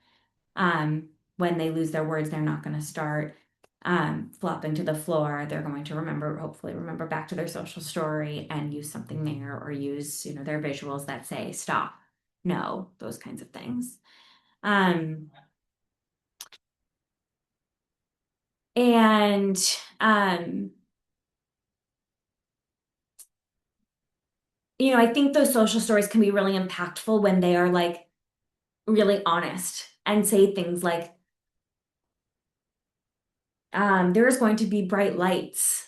When they lose their words, they're not going to start flopping to the floor. They're going to hopefully remember back to their social story and use something there, or use, their visuals that say stop, no, those kinds of things. And I think those social stories can be really impactful when they are like really honest and say things like, there's going to be bright lights.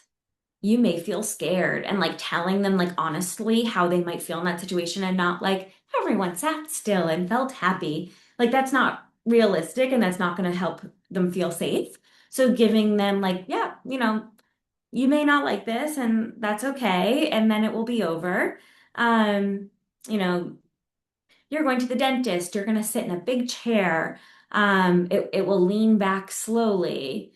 You may feel scared, and like telling them like honestly how they might feel in that situation, and not like everyone sat still and felt happy. Like that's not realistic and that's not going to help them feel safe. So giving them like, yeah, you may not like this and that's okay. And then it will be over. Um, you know, you're going to the dentist, you're going to sit in a big chair. It will lean back slowly.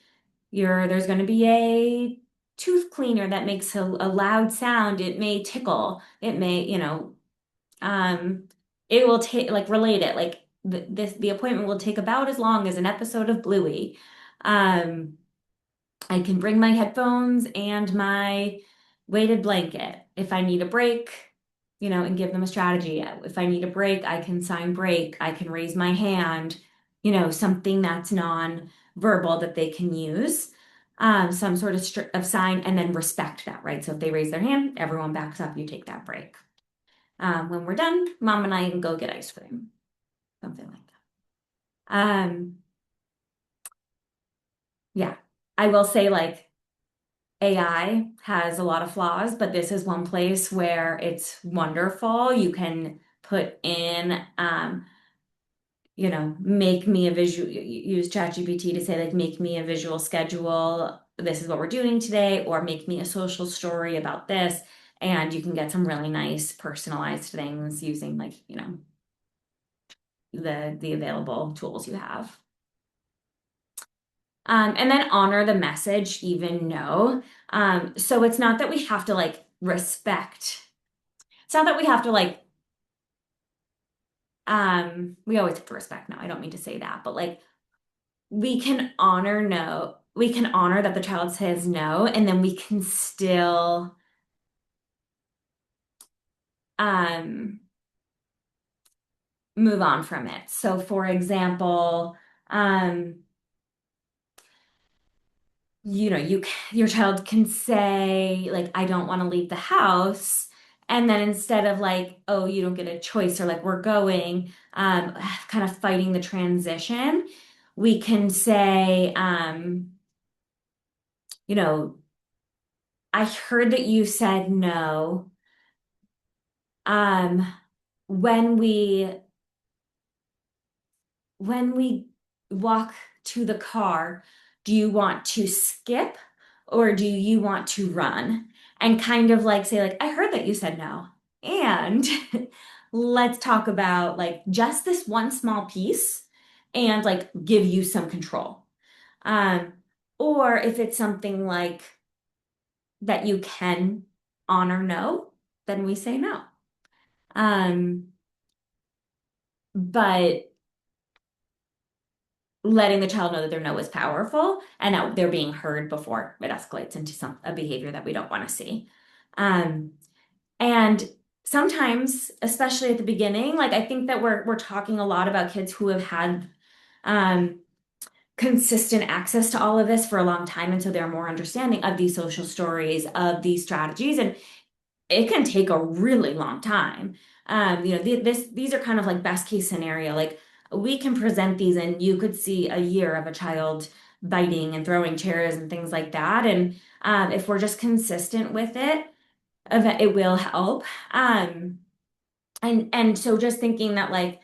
There's going to be a tooth cleaner that makes a loud sound. It may tickle. It may, um, it will take like relate it. Like the appointment will take about as long as an episode of Bluey. Um, I can bring my headphones and my weighted blanket. If I need a break, and give them a strategy. If I need a break, I can sign break. I can raise my hand, something that's non-verbal that they can use. Some sort of sign, and then respect that, right? So if they raise their hand, everyone backs up, you take that break. When we're done, mom and I can go get ice cream, something like that. Yeah, I will say like, AI has a lot of flaws, but this is one place where it's wonderful. You can put in, make me a visual, use ChatGPT to say, like, make me a visual schedule. This is what we're doing today, or make me a social story about this. And you can get some really nice personalized things using like, the available tools you have. And then honor the message, even no. So it's not that we have to like respect. It's not that we have to like, we always have to respect no. I don't mean to say that, but like we can honor no. We can honor that the child says no, and then we can still um move on from it. So for example, um, your child can say like, I don't want to leave the house. And then instead of like, oh, you don't get a choice or like we're going, kind of fighting the transition, we can say, you know, I heard that you said no. Um, when we when we walk to the car, do you want to skip or do you want to run? And kind of like say, like, I heard that you said no. And let's talk about like just this one small piece and like give you some control. Um, or if it's something like that you can honor no, then we say no. Um, but letting the child know that their no is powerful and that they're being heard before it escalates into a behavior that we don't want to see. Um, and sometimes, especially at the beginning, like I think that we're talking a lot about kids who have had um, consistent access to all of this for a long time, and so they're more understanding of these social stories, of these strategies, and it can take a really long time. These are kind of like best case scenario. Like we can present these and you could see a year of a child biting and throwing chairs and things like that. And if we're just consistent with it, it will help. And so just thinking that like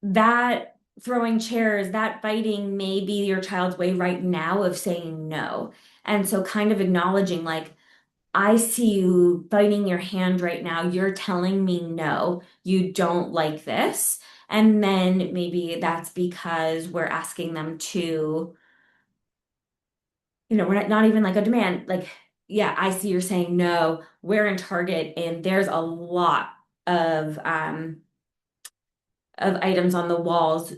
that throwing chairs, that biting may be your child's way right now of saying no. And so kind of acknowledging like, I see you biting your hand right now. You're telling me no, you don't like this. And then maybe that's because we're asking them to, we're not even like a demand. Like, yeah, I see you're saying no. We're in Target and there's a lot of of items on the walls.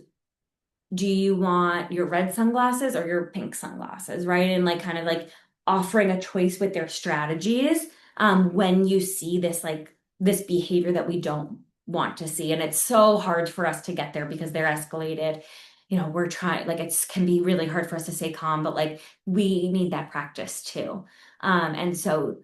Do you want your red sunglasses or your pink sunglasses, right? And like kind of like offering a choice with their strategies when you see this like this behavior that we don't want to see. And it's so hard for us to get there because they're escalated. We're trying like it's can be really hard for us to stay calm, but like we need that practice too. And so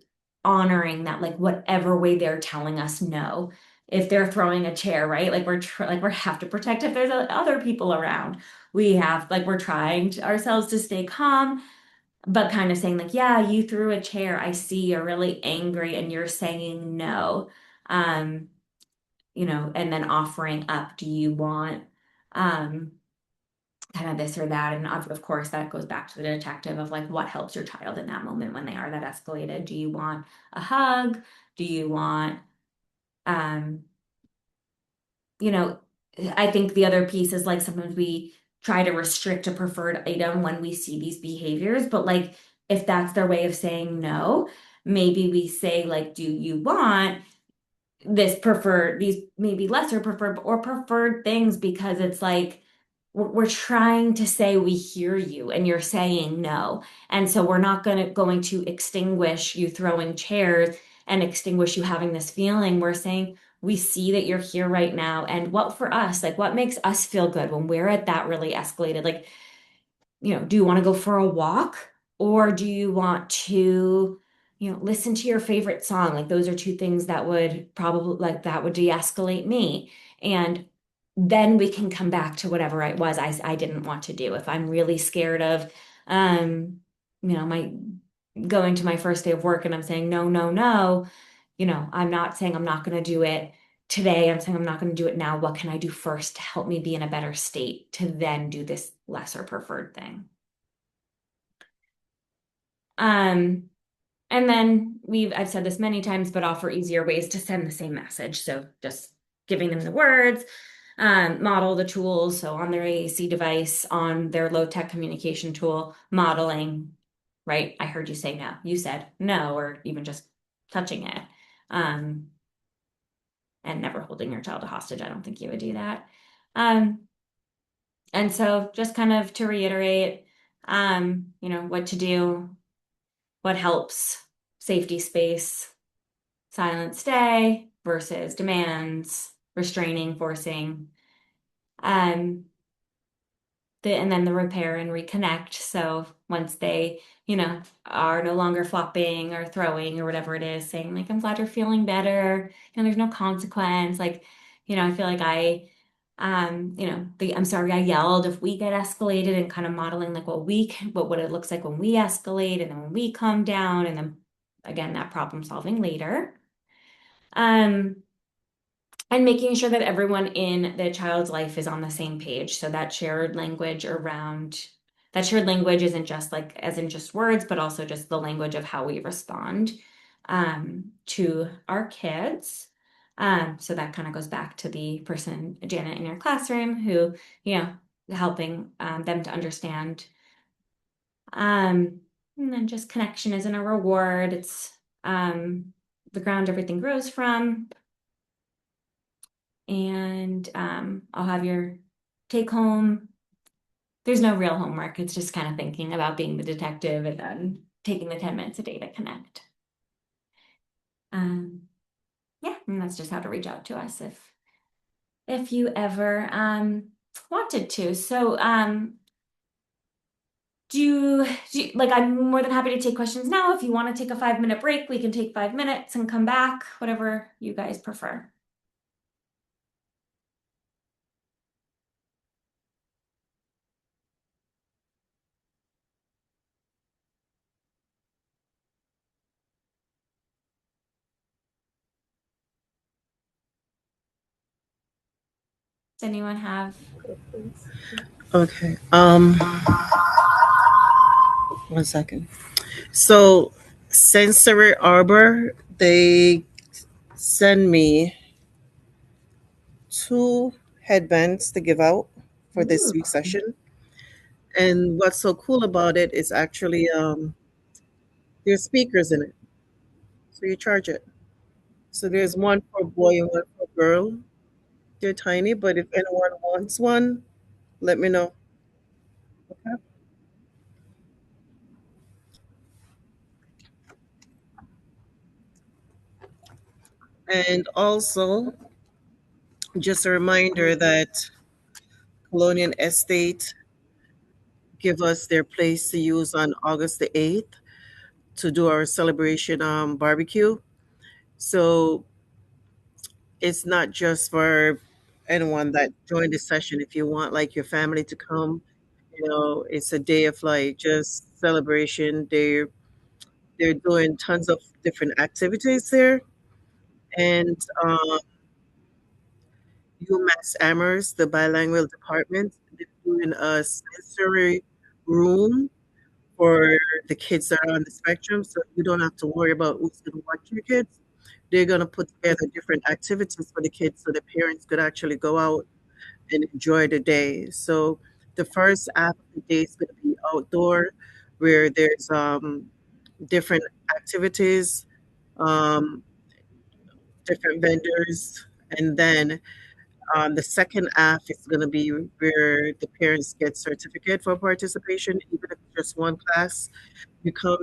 honoring that like whatever way they're telling us no, if they're throwing a chair, right? Like like we have to protect if there's other people around. We have like we're trying ourselves to stay calm, but kind of saying like, yeah, you threw a chair. I see you're really angry and you're saying no. Um, and then offering up, do you want kind of this or that? And of course, that goes back to the detective of like what helps your child in that moment when they are that escalated. Do you want a hug? Do you want um you know, I think the other piece is like sometimes we try to restrict a preferred item when we see these behaviors, but like if that's their way of saying no, maybe we say like, do you want this preferred, these maybe lesser preferred or preferred things because it's like we're trying to say we hear you and you're saying no. And so we're not going to extinguish you throwing chairs and extinguish you having this feeling. We're saying we see that you're here right now. And what for us, like what makes us feel good when we're at that really escalated, like do you want to go for a walk or do you want to, listen to your favorite song? Like those are two things that would probably like that would de-escalate me. And then we can come back to whatever it was I didn't want to do. If I'm really scared of, my going to my first day of work and I'm saying, no, no, no, I'm not saying I'm not going to do it today. I'm saying I'm not going to do it now. What can I do first to help me be in a better state to then do this lesser preferred thing? Um, and then I've said this many times, but offer easier ways to send the same message. So just giving them the words, model the tools. So on their AAC device, on their low tech communication tool, modeling, right? I heard you say no. You said no, or even just touching it. Um, and never holding your child hostage. I don't think you would do that. Um, and so just kind of to reiterate, what to do, what helps, safety space, silent stay versus demands, restraining, forcing, um, and then the repair and reconnect. So once they, are no longer flopping or throwing or whatever it is, saying like, I'm glad you're feeling better, there's no consequence. Like, I feel like I'm sorry I yelled, if we get escalated, and kind of modeling like what it looks like when we escalate and then when we calm down, and then again, that problem solving later. Um, and making sure that everyone in the child's life is on the same page. So that shared language isn't just like, as in just words, but also just the language of how we respond to our kids. So that kind of goes back to the person, Janet, in your classroom who, helping them to understand. And then just connection isn't a reward. It's the ground everything grows from. And I'll have your take home. There's no real homework. It's just kind of thinking about being the detective and then taking the 10 minutes a day to connect. Yeah, and that's just how to reach out to us if you ever wanted to. So like, I'm more than happy to take questions now. If you want to take a 5-minute break, we can take 5 minutes and come back, whatever you guys prefer. Does anyone have? Okay. 1 second. So, Sensory Arbor, they send me 2 headbands to give out for this Ooh. week's session. And what's so cool about it is actually there's speakers in it, so you charge it. So there's one for a boy and one for a girl. They're tiny, but if anyone wants one, let me know. Okay. And also, just a reminder that Colonial Estate give us their place to use on August the 8th to do our celebration barbecue. So it's not just for anyone that joined the session. If you want like your family to come, it's a day of like just celebration. They're doing tons of different activities there. And UMass Amherst, the bilingual department, they're doing a sensory room for the kids that are on the spectrum. So you don't have to worry about who's going to watch your kids. They're going to put together different activities for the kids so the parents could actually go out and enjoy the day. So the first half of the day is going to be outdoor, where there's different activities, um, different vendors, and then the second half is going to be where the parents get certificate for participation, even if it's just one class. You come,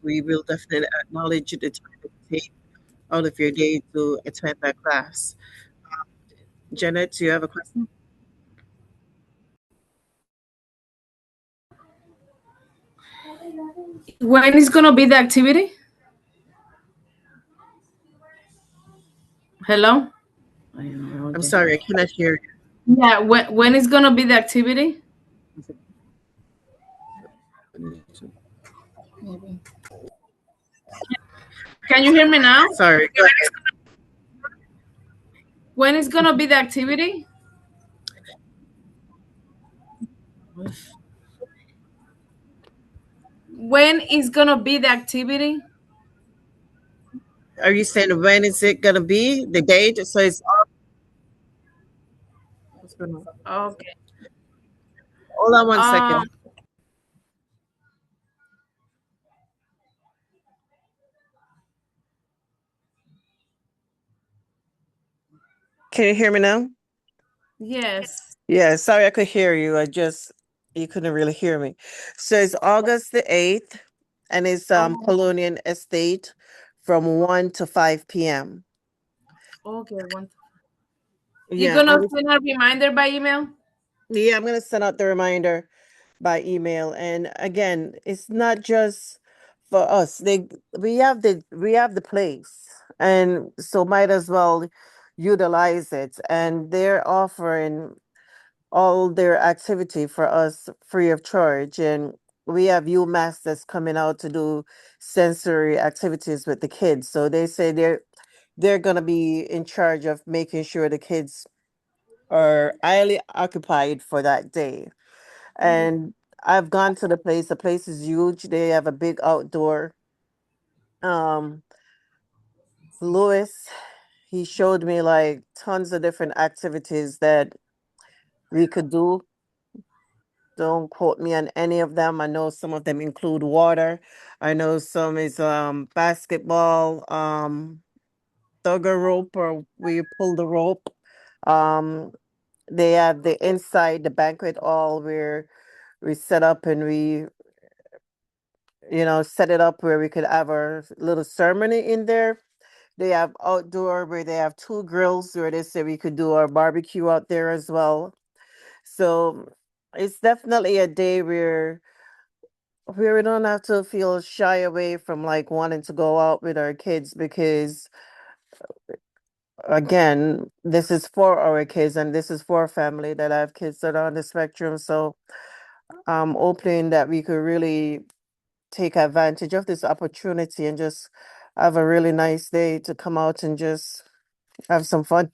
we will definitely acknowledge the time that you take out of your day to attend that class. Janet, do you have a question? When is gonna be the activity? Hello? I'm sorry, I cannot hear Yeah, when is gonna be the activity? you. Can you hear me now? Sorry, go ahead. When is gonna be the activity? When is gonna be the activity? Are you saying when is it going to be? The date? So it's Okay. Hold on one Um. second. Can you hear me now? Yes. Yeah, sorry I could hear you. You couldn't really hear me. So it's August the 8th, and it's Oh. Colonial Estate from 1 to 5 p.m. Okay. One. You Yeah, gonna send a reminder by email? I'm gonna send out the reminder by email. And again, it's not just for us. We have the place, and so might as well utilize it. And they're offering all their activity for us free of charge. And we have UMass that's coming out to do sensory activities with the kids. So they say they're gonna be in charge of making sure the kids are highly occupied for that day. And I've gone to the place. The place is huge. They have a big outdoor. Um, Lewis, he showed me like tons of different activities that we could do. Don't quote me on any of them. I know some of them include water. I know some is basketball, thugger rope or where you pull the rope. Um, they have the inside the banquet hall where we set up and we set it up where we could have our little ceremony in there. They have outdoor where they have two grills where they say we could do our barbecue out there as well. So it's definitely a day where we don't have to feel shy away from like wanting to go out with our kids because again, this is for our kids and this is for family that have kids that are on the spectrum. So I'm hoping that we could really take advantage of this opportunity and just have a really nice day to come out and just have some fun.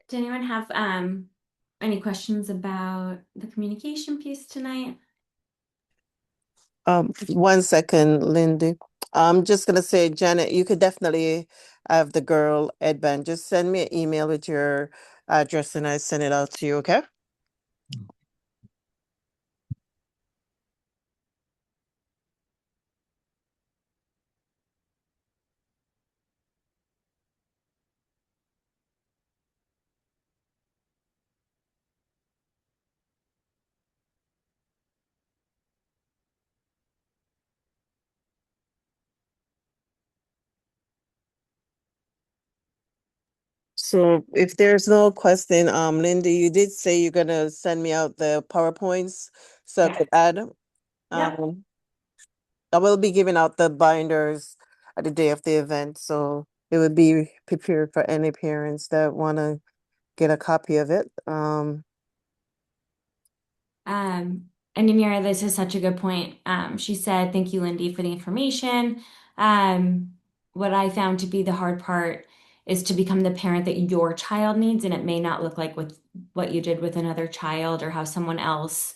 Does anyone have any questions about the communication piece tonight? One second, Lindy. I'm just gonna say, Janet, you could definitely have the girl Edban. Just send me an email with your address and I send it out to you, okay? So if there's no question, Lindy, you did say you're gonna send me out the PowerPoints so I Yeah. could add. Yep. Um, I will be giving out the binders at the day of the event, so it would be prepared for any parents that want to get a copy of it. And Yanira, this is such a good point. She said, "Thank you, Lindy, for the information." Um, what I found to be the hard part is to become the parent that your child needs, and it may not look like with what you did with another child or how someone else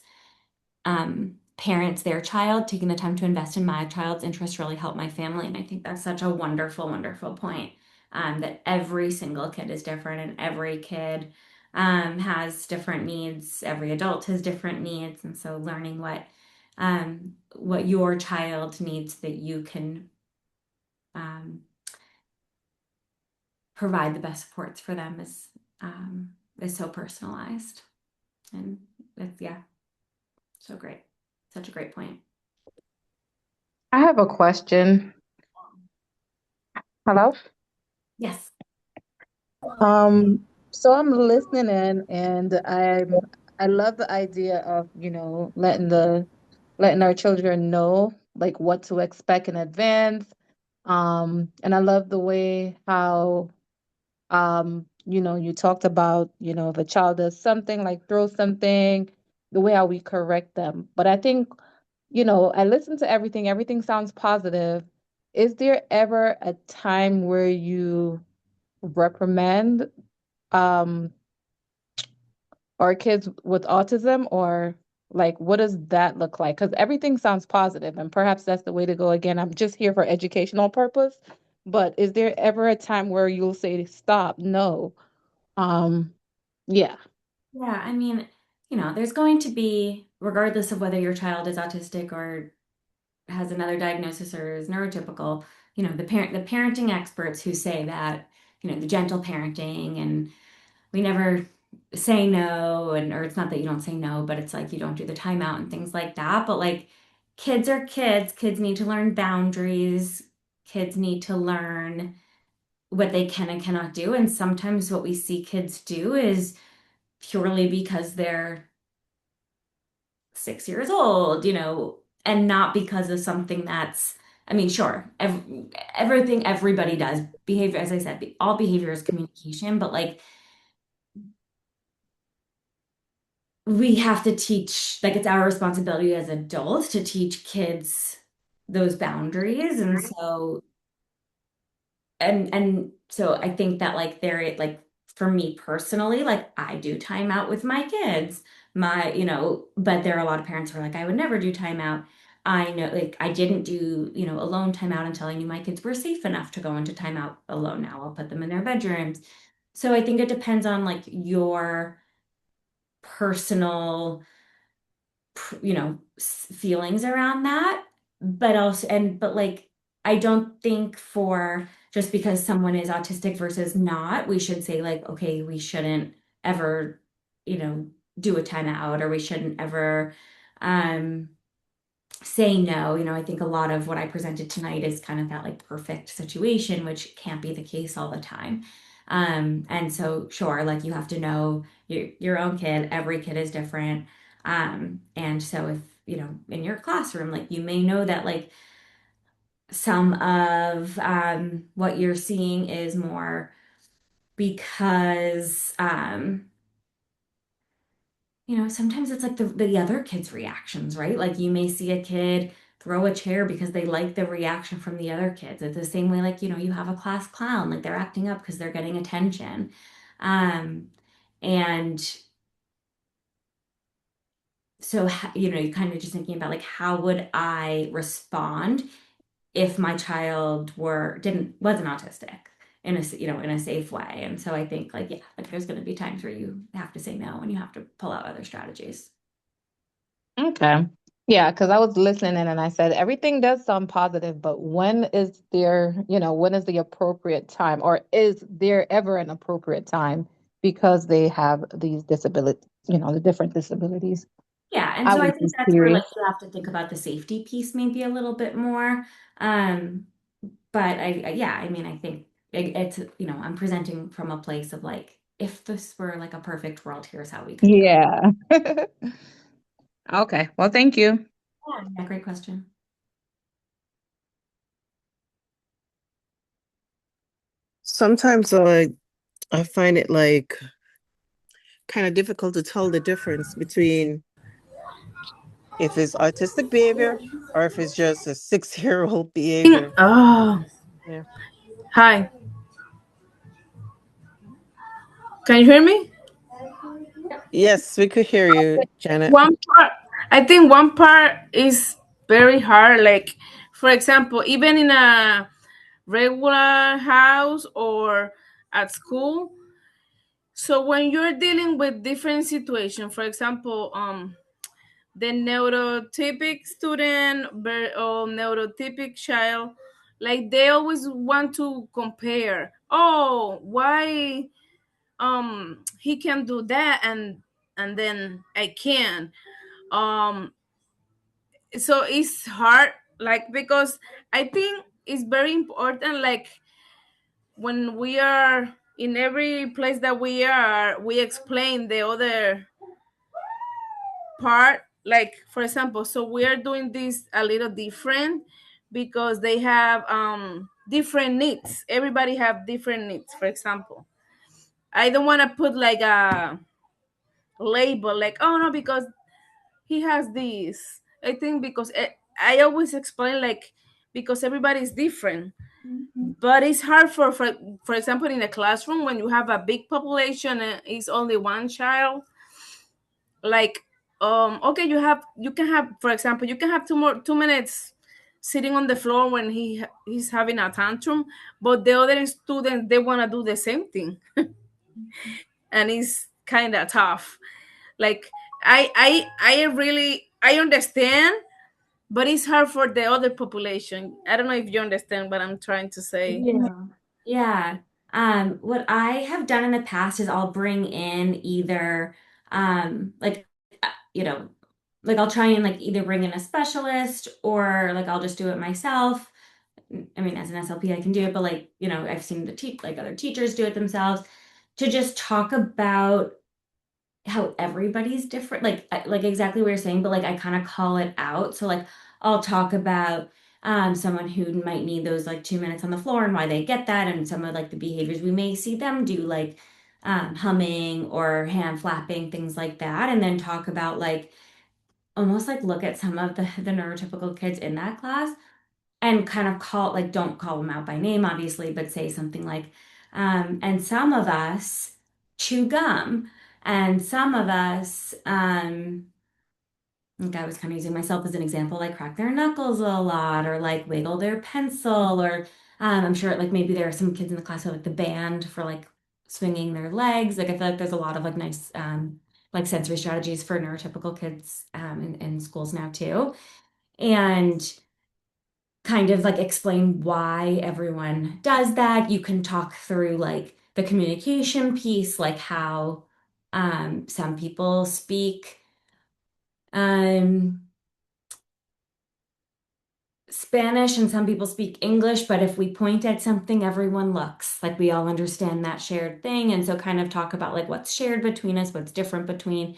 parents their child. Taking the time to invest in my child's interest really helped my family, and I think that's such a wonderful, wonderful point. That every single kid is different, and every kid has different needs. Every adult has different needs, and so learning what your child needs that you can um, provide the best supports for them is so personalized, and it's yeah, so great. Such a great point. I have a question. Hello? Yes. Um, so I'm listening in and I love the idea of, letting our children know like what to expect in advance. And I love the way how you talked about, if a child does something like throw something, the way how we correct them. But I think, I listen to everything. Everything sounds positive. Is there ever a time where you reprimand um our kids with autism, or like what does that look like? Because everything sounds positive and perhaps that's the way to go. Again, I'm just here for educational purpose, but is there ever a time where you'll say stop? No. um yeah. Yeah, I mean, there's going to be, regardless of whether your child is autistic or has another diagnosis or is neurotypical, the parenting experts who say that, the gentle parenting and we never say no, and or it's not that you don't say no, but it's like you don't do the timeout and things like that. But like kids are kids, kids need to learn boundaries, kids need to learn what they can and cannot do. And sometimes what we see kids do is purely because they're 6 years old, and not because of something that's, I mean, sure, everything everybody does, behavior, as I said, all behavior is communication, but like we have to teach, like it's our responsibility as adults to teach kids those boundaries. And so, and so I think that like like for me personally, like I do timeout with my kids, but there are a lot of parents who are like, I would never do timeout. I know, like I didn't do, alone timeout until I knew my kids were safe enough to go into timeout alone. Now I'll put them in their bedrooms. So I think it depends on like your personal feelings around that. But also, but like I don't think for just because someone is autistic versus not, we should say like, okay, we shouldn't ever, you know do a timeout, or we shouldn't ever um say no. I think a lot of what I presented tonight is kind of that like perfect situation, which can't be the case all the time. And so sure, like you have to know your own kid. Every kid is different. And so if, in your classroom, like you may know that like some of what you're seeing is more because sometimes it's like the other kids' reactions, right? Like you may see a kid throw a chair because they like the reaction from the other kids. It's the same way, like, you have a class clown, like they're acting up because they're getting attention. Um, and so, you kind of just thinking about like, how would I respond if my child wasn't autistic in a safe way? And so I think like, yeah, like there's going to be times where you have to say no and you have to pull out other strategies. Okay. Yeah, because I was listening and I said everything does sound positive, but when is the appropriate time, or is there ever an appropriate time because they have these disabilities, the different disabilities? Yeah, and I so I was think just that's where like curious. you have to think about the safety piece maybe a little bit more. Um, but yeah, I mean, I think it's, I'm presenting from a place of like, if this were like a perfect world, here's how we could do it. Yeah. Okay. Well, thank you. Yeah, great question. Sometimes I find it like kind of difficult to tell the difference between if it's autistic behavior or if it's just a 6-year-old behavior. Oh, Yeah. hi. Can you hear me? Yes, we could hear you, Janet. One part, I think one part is very hard. Like, for example, even in a regular house or at school. So when you're dealing with different situations, for example, the neurotypic student or neurotypic child, like they always want to compare. Oh, why he can do that and then I can. Um, so it's hard, like because I think it's very important, like when we are in every place that we are, we explain the other part. Like for example, so we are doing this a little different because they have different needs. Everybody have different needs. For example, I don't want to put like a label like, oh no, because he has this. I think because I always explain like because everybody is different, Mhm. but it's hard for example in a classroom when you have a big population and it's only one child, like okay, you can have, for example, you can have 2 minutes sitting on the floor when he's having a tantrum, but the other students they want to do the same thing, and it's kind of tough. Like I really I understand, but it's hard for the other population. I don't know if you understand what I'm trying to say. Yeah. Yeah. What I have done in the past is I'll bring in either like you know, like I'll try and like either bring in a specialist or like I'll just do it myself. I mean, as an SLP, I can do it, but like, I've seen like other teachers do it themselves to just talk about how everybody's different, like exactly what you're saying, but like I kind of call it out. So like I'll talk about someone who might need those like 2 minutes on the floor and why they get that, and some of like the behaviors we may see them do, like humming or hand flapping, things like that, and then talk about like almost like look at some of the neurotypical kids in that class and kind of don't call them out by name, obviously, but say something like, and some of us chew gum, and some of us, like I was kind of using myself as an example, like crack their knuckles a lot or like wiggle their pencil, or I'm sure like maybe there are some kids in the class who have like the band for like swinging their legs. Like I feel like there's a lot of like nice like sensory strategies for neurotypical kids in schools now too. And kind of like explain why everyone does that. You can talk through like the communication piece, like how some people speak um, Spanish and some people speak English, but if we point at something, everyone looks like we all understand that shared thing. And so kind of talk about like what's shared between us, what's different between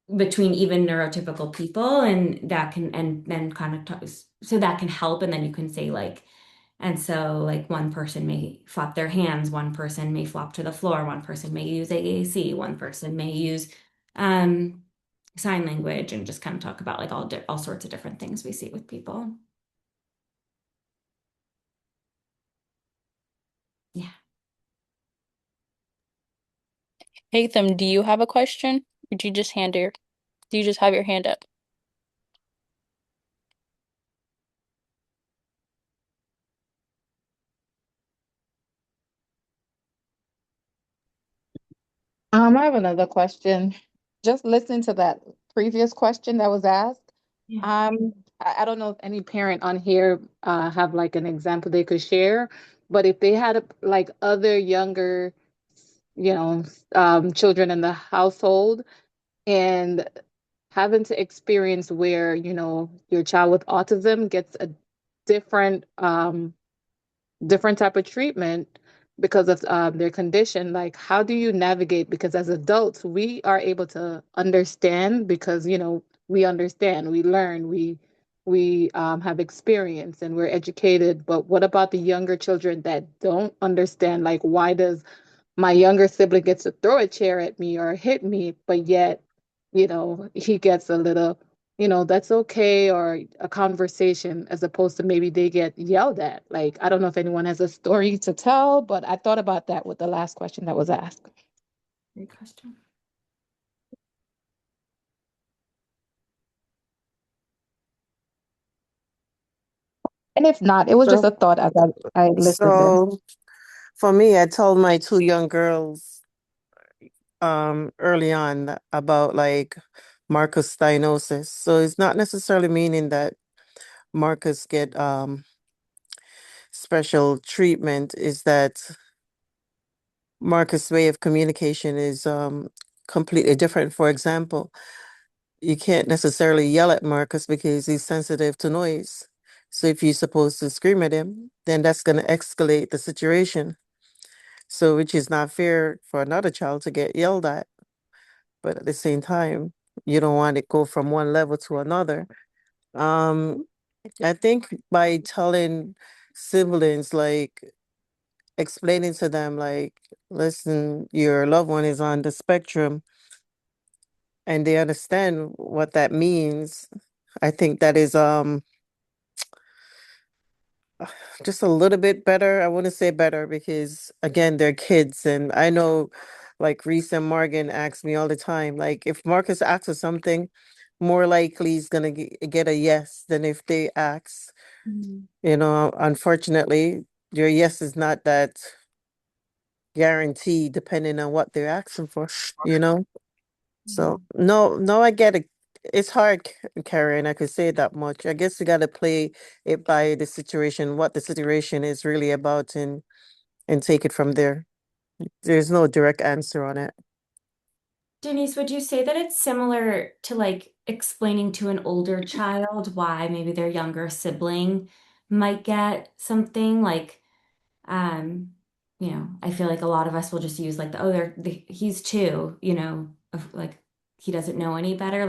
even neurotypical people, and that can and then kind of talk, so that can help. And then you can say like, and so like one person may flop their hands, one person may flop to the floor, one person may use AAC, one person may use um sign language, and just kind of talk about like all sorts of different things we see with people. Yeah. Hatham, do you have a question? Or do you just have your hand up? I have another question. Just listening to that previous question that was asked. Yeah. I don't know if any parent on here have like an example they could share, but if they had like other younger, you know, children in the household and having to experience where, your child with autism gets a different different type of treatment because of their condition, like how do you navigate, because as adults we are able to understand because we understand, we learn, we have experience and we're educated, but what about the younger children that don't understand, like why does my younger sibling gets to throw a chair at me or hit me, but yet, he gets a little, that's okay, or a conversation, as opposed to maybe they get yelled at. Like, I don't know if anyone has a story to tell, but I thought about that with the last question that was asked. Great question. And if not, it was just So, a thought as I listened in. so for me, I told my two young girls early on about like Marcus stenosis. So it's not necessarily meaning that Marcus get special treatment, is that Marcus' way of communication is completely different. For example, you can't necessarily yell at Marcus because he's sensitive to noise. So if you're supposed to scream at him, then that's going to escalate the situation. So which is not fair for another child to get yelled at. But at the same time, you don't want it go from one level to another. Um, I think by telling siblings, like explaining to them, like, listen, your loved one is on the spectrum. and they understand what that means. I think that is just a little bit better. I want to say better because again, they're kids, and I know like Reese and Morgan ask me all the time, like if Marcus asks us something, more likely he's gonna get a yes than if they ask. Mhm. Unfortunately, your yes is not that guaranteed depending on what they're asking for, you know? So no, no, I get it. It's hard, Karen. I could say that much. I guess you got to play it by the situation, what the situation is really about, and take it from there. There's no direct answer on it. Denise, would you say that it's similar to like explaining to an older child why maybe their younger sibling might get something like, um, I feel like a lot of us will just use like the, oh, he's two, of like he doesn't know any better.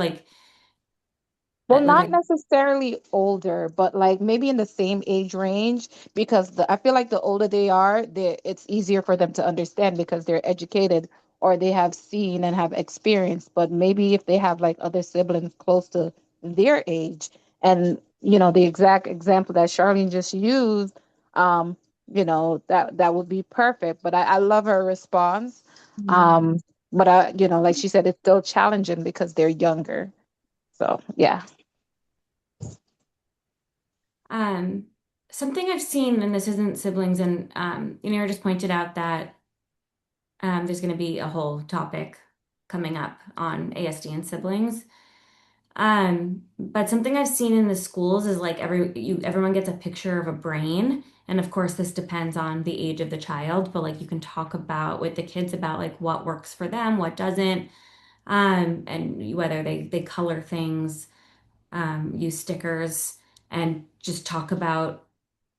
Well, Like not necessarily older, but like maybe in the same age range because I feel like the older they are, it's easier for them to understand because they're educated or they have seen and have experienced. But maybe if they have like other siblings close to their age, and the exact example that Charlene just used, that would be perfect. But I love her response. Um, but like she said, it's still challenging because they're younger. So yeah. Um, something I've seen, and this isn't siblings, and you just pointed out that there's going to be a whole topic coming up on ASD and siblings. But something I've seen in the schools is like everyone gets a picture of a brain, and of course this depends on the age of the child, but like you can talk about with the kids about like what works for them, what doesn't, and whether they color things, use stickers, and just talk about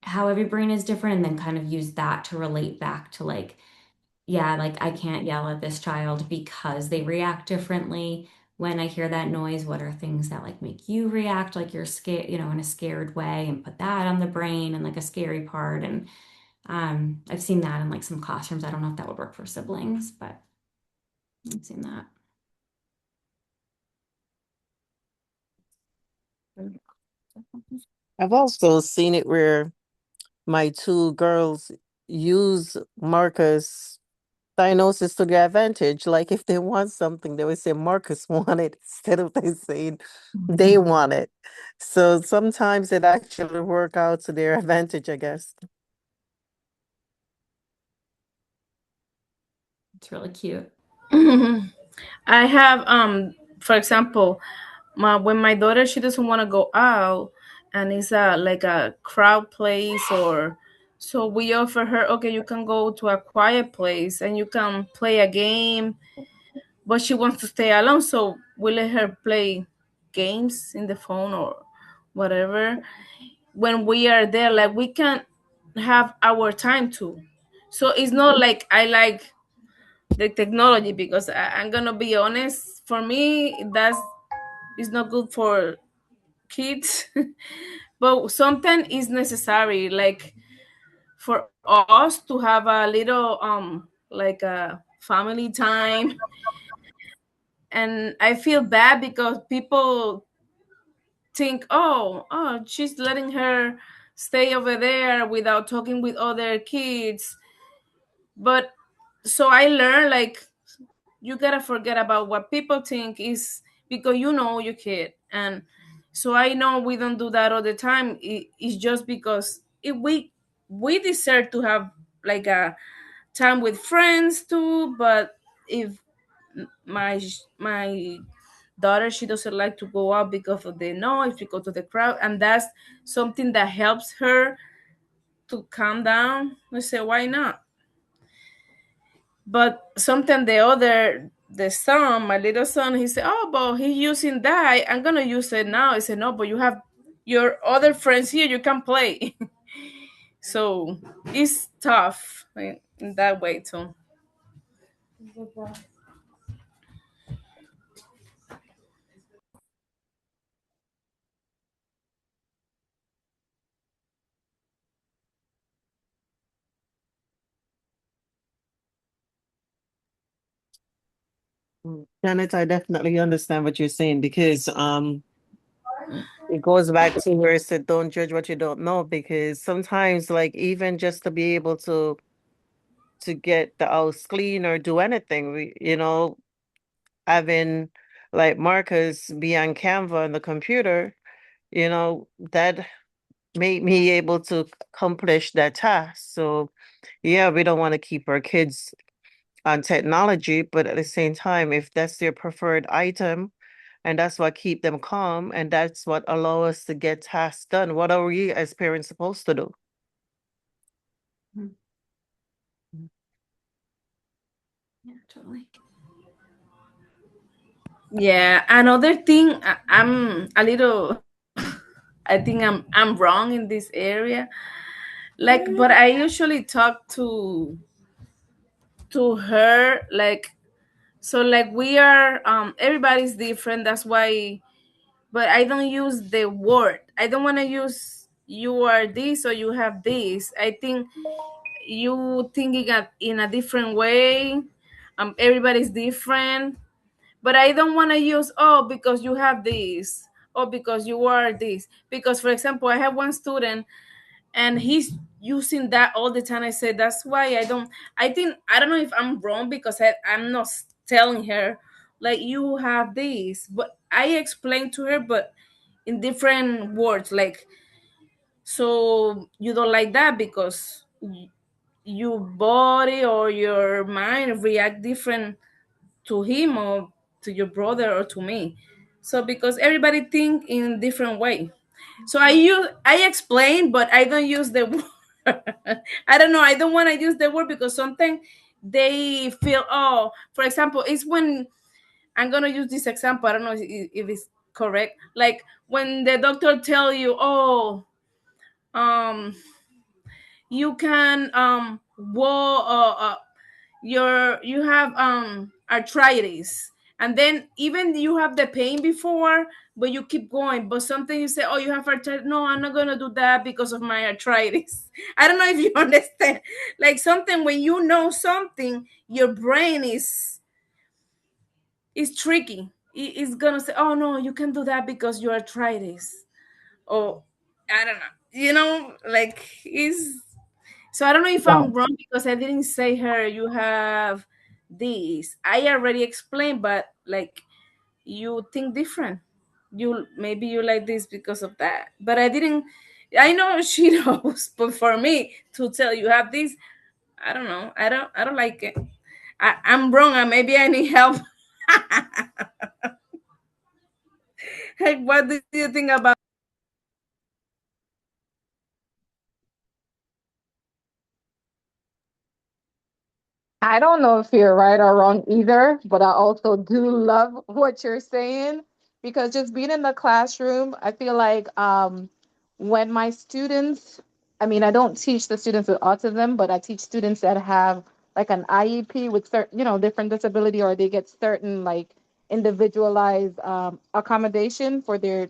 how every brain is different and then kind of use that to relate back to like, yeah, like I can't yell at this child because they react differently. When I hear that noise, what are things that like make you react like you're scared, in a scared way, and put that on the brain and like a scary part. And I've seen that in like some classrooms. I don't know if that would work for siblings, but I've seen that. I've also seen it where my two girls use Marcus diagnosis to their advantage. Like if they want something, they would say Marcus want it instead of they saying they want it. So sometimes it actually work out to their advantage, I guess. It's really cute. I have for example, when my daughter she doesn't want to go out and it's like a crowd place or so we offer her okay you can go to a quiet place and you can play a game but she wants to stay alone so we let her play games in the phone or whatever when we are there like we can have our time too so it's not like I like the technology because I'm gonna be honest for me that's is not good for kids but sometimes it's necessary like for us to have a little like a family time and I feel bad because people think oh she's letting her stay over there without talking with other kids but so I learned like you gotta forget about what people think is because you know your kid and so I know we don't do that all the time it's just because if we deserve to have like a time with friends too but if my daughter she doesn't like to go out because of the noise because of the crowd and that's something that helps her to calm down we say why not but sometimes the son, my little son, he said, "Oh, but he's using that. I'm gonna use it now." I said, "No, but you have your other friends here. You can play." So it's tough in that way too. Janet, I definitely understand what you're saying because it goes back to where it said don't judge what you don't know, because sometimes like even just to be able to get the house clean or do anything, having like markers be on Canva on the computer, that made me able to accomplish that task. So yeah, we don't want to keep our kids on technology, but at the same time, if that's their preferred item and that's what keep them calm and that's what allow us to get tasks done, what are we as parents supposed to do? Mhm. Yeah, totally. Yeah, another thing, I'm a little, I think I'm wrong in this area. Like, but I usually talk to her like, so like we are everybody's different. That's why, but I don't use the word. I don't want to use you are this or you have this. I think you thinking in a different way. Everybody's different, but I don't want to use oh because you have this or because you are this. Because for example, I have one student and he's using that all the time. I said that's why I don't. I think I don't know if I'm wrong because I'm not telling her like you have this, but I explained to her, but in different words. Like so you don't like that because your body or your mind react different to him or to your brother or to me. So because everybody think in different way. So I explain, but I don't use the word. I don't know. I don't want to use the word because sometimes they feel oh, for example, it's when I'm gonna use this example. I don't know if it's correct. Like when the doctor tell you, oh, um, you can you have arthritis, and then even you have the pain before but you keep going, but something you say oh you have arthritis, no I'm not gonna do that because of my arthritis. I don't know if you understand, like something when you know something your brain is tricky. It's gonna say oh no you can do that because you arthritis, or I don't know, like is so I don't know if Yeah. I'm wrong because I didn't say her you have this. I already explained, but like you think different. You maybe you like this because of that. But I didn't I know she knows, but for me to tell you have this, I don't know. I don't like it. I'm wrong. Maybe I need help. Like, what do you think about? I don't know if you're right or wrong either, but I also do love what you're saying because just being in the classroom, I feel like when my students, I mean, I don't teach the students with autism, but I teach students that have like an IEP with certain, different disability, or they get certain like individualized accommodation for their,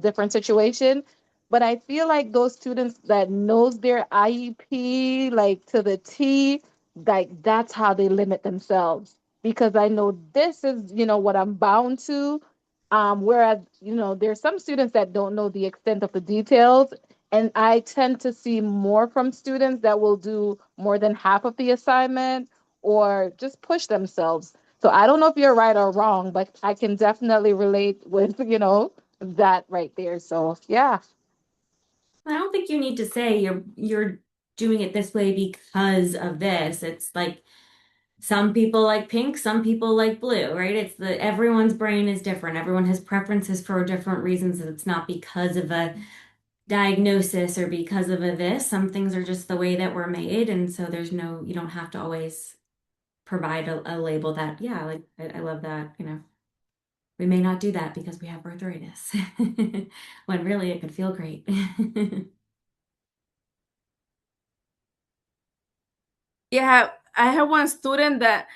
different situation. But I feel like those students that knows their IEP like to the T, like that's how they limit themselves, because I know this is what I'm bound to, whereas there's some students that don't know the extent of the details, and I tend to see more from students that will do more than half of the assignment or just push themselves. So I don't know if you're right or wrong, but I can definitely relate with that right there. So yeah. I don't think you need to say you're doing it this way because of this. It's like some people like pink, some people like blue, right? It's the everyone's brain is different. Everyone has preferences for different reasons. It's not because of a diagnosis or because of a this. Some things are just the way that we're made, and so you don't have to always provide a label that, yeah, like I love that, we may not do that because we have arthritis, when really it could feel great. Yeah, I have one student that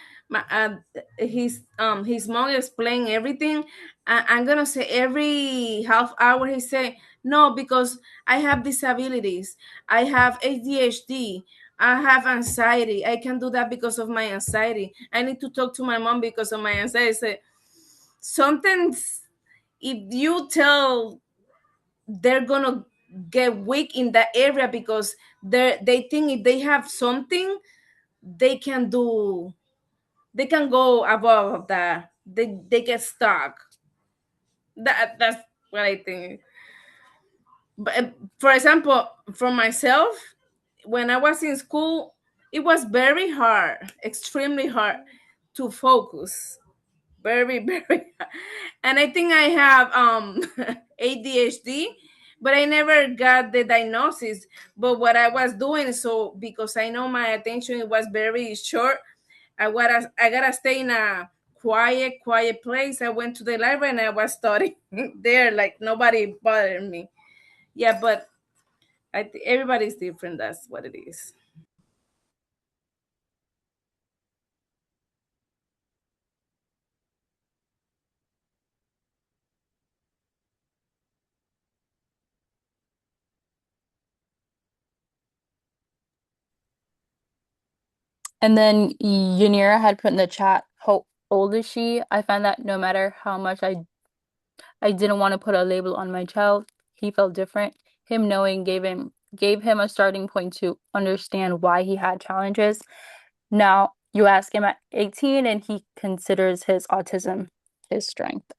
his mom explained everything. I'm gonna say every half hour he say no because I have disabilities, I have ADHD, I have anxiety. I can do that because of my anxiety. I need to talk to my mom because of my anxiety. Say, sometimes if you tell, they're gonna get weak in that area because they think if they have something, they can do, they can go above that. They get stuck. That's what I think. But for example, for myself, when I was in school, it was very hard, extremely hard to focus. Very, very hard. And I think I have ADHD, but I never got the diagnosis. But what I was doing, so because I know my attention was very short, I gotta stay in a quiet place. I went to the library and I was studying there, like nobody bothered me. Yeah, but everybody's different. That's what it is. And then Yanira had put in the chat, how old is she? I find that no matter how much I didn't want to put a label on my child, he felt different. Him knowing gave him a starting point to understand why he had challenges. Now you ask him at 18 and he considers his autism his strength.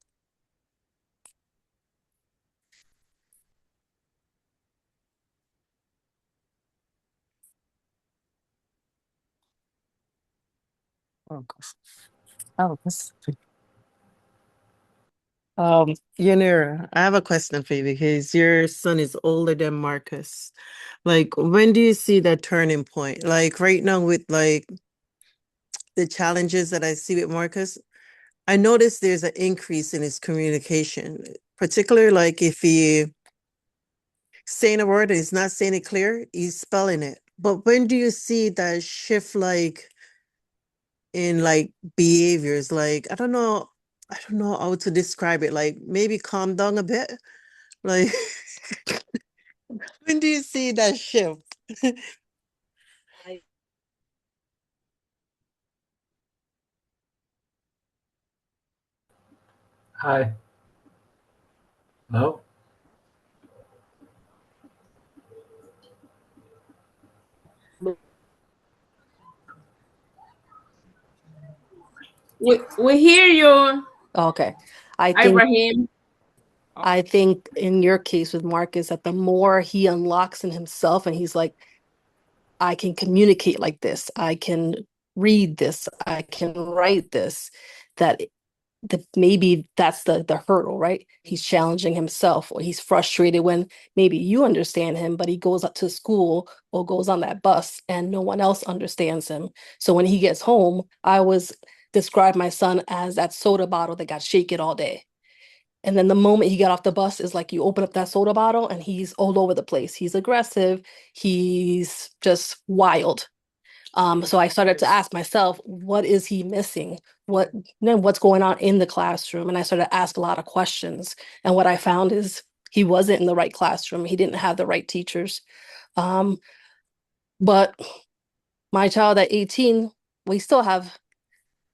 Oh, gosh. Oh, Yanira, I have a question for you because your son is older than Marcus. Like, when do you see that turning point? Like right now with like the challenges that I see with Marcus, I notice there's an increase in his communication, particularly like if he saying a word and he's not saying it clear, he's spelling it. But when do you see that shift like in like behaviors? Like I don't know how to describe it. Like maybe calm down a bit. Like when do you see that shift? Hi. No? We hear you, Okay. I think Ibrahim. I think in your case with Marcus that the more he unlocks in himself and he's like, I can communicate like this, I can read this, I can write this, that maybe that's the hurdle, right? He's challenging himself or he's frustrated when maybe you understand him, but he goes up to school or goes on that bus and no one else understands him. So when he gets home, I always describe my son as that soda bottle that got shaken all day. And then the moment he got off the bus is like you open up that soda bottle and he's all over the place. He's aggressive. He's just wild. So I started to ask myself, what is he missing? What's going on in the classroom? And I started to ask a lot of questions. And what I found is he wasn't in the right classroom. He didn't have the right teachers. Um, but my child at 18, we still have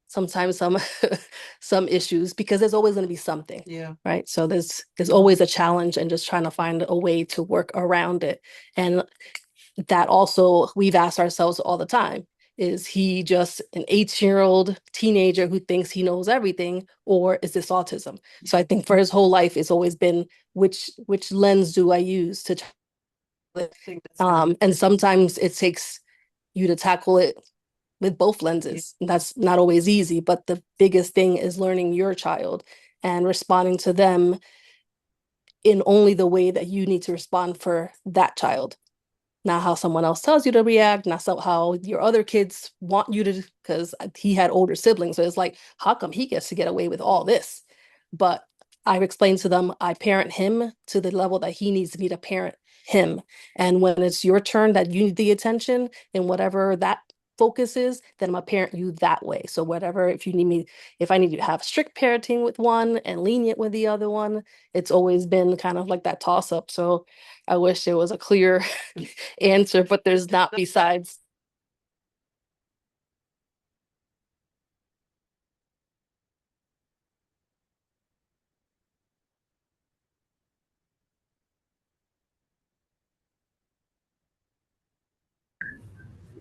sometimes some issues because there's always going to be something. Yeah. Right. So there's always a challenge and just trying to find a way to work around it. And that also we've asked ourselves all the time, is he just an 18-year-old teenager who thinks he knows everything, or is this autism? So I think for his whole life it's always been which lens do I use to and sometimes it takes you to tackle it with both lenses. That's not always easy, but the biggest thing is learning your child and responding to them in only the way that you need to respond for that child, not how someone else tells you to react, not so how your other kids want you to, because he had older siblings. So it's like, how come he gets to get away with all this? But I've explained to them, I parent him to the level that he needs me to parent him. And when it's your turn that you need the attention and whatever that focus is, then I'm gonna parent you that way. So whatever, if I need you to have strict parenting with one and lenient with the other one, it's always been kind of like that toss up. So I wish there was a clear answer, but there's not besides.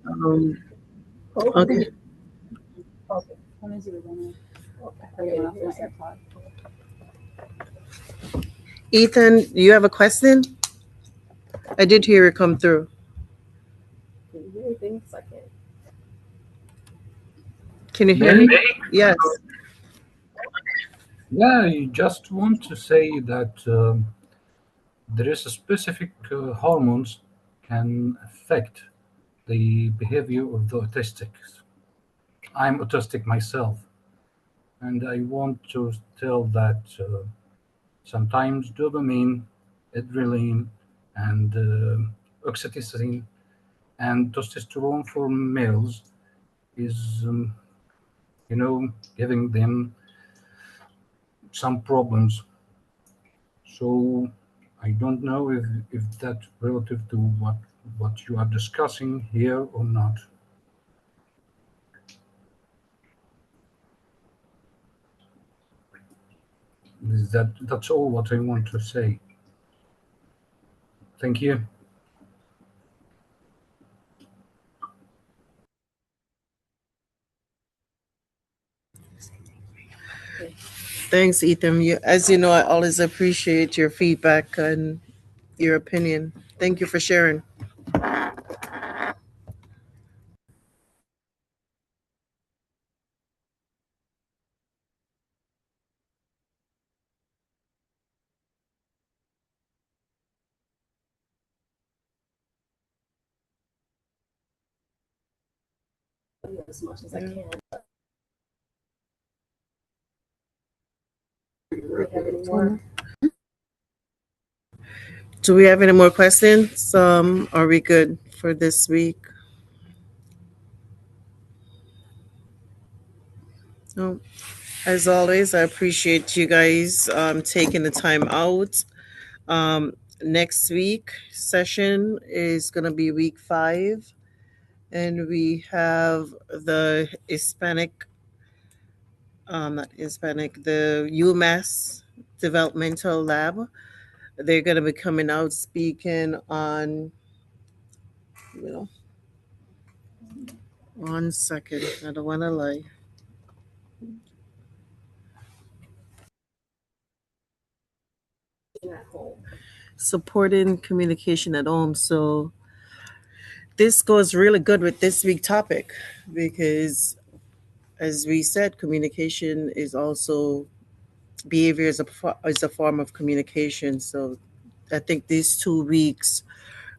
Um, okay. Ethan, you have a question? I did hear it come through. Can you hear May? me? Yes. Yeah, I just want to say that there is a specific hormones can affect the behavior of the autistics. I'm autistic myself, and I want to tell that sometimes dopamine, adrenaline, and oxytocin and testosterone for males is, giving them some problems. So I don't know if that's relative to what you are discussing here or not. That's all what I want to say. Thank you. Thanks, Ethan. As you know, I always appreciate your feedback and your opinion. Thank you for sharing. Do we have any more questions? Are we good for this week? No. As always, I appreciate you guys taking the time out. Next week session is going to be week 5, and we have the Hispanic, not Hispanic, the UMass Developmental Lab. They're going to be coming out speaking on, you know, 1 second. I don't want to lie. Supporting communication at home. So this goes really good with this week topic because, as we said, communication is also behavior is a form of communication. So I think these 2 weeks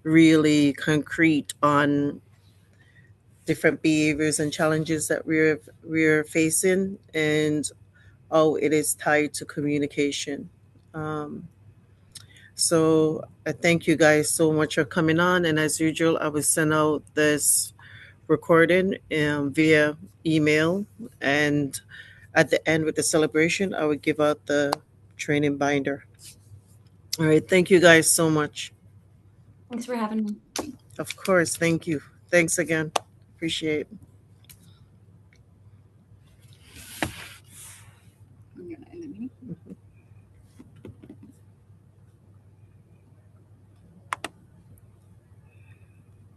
really concrete on different behaviors and challenges that we're facing and how it is tied to communication. Um, so I thank you guys so much for coming on. And as usual, I will send out this recording via email. And at the end with the celebration, I would give out the training binder. All right. Thank you guys so much. Thanks for having me. Of course. Thank you. Thanks again. Appreciate it.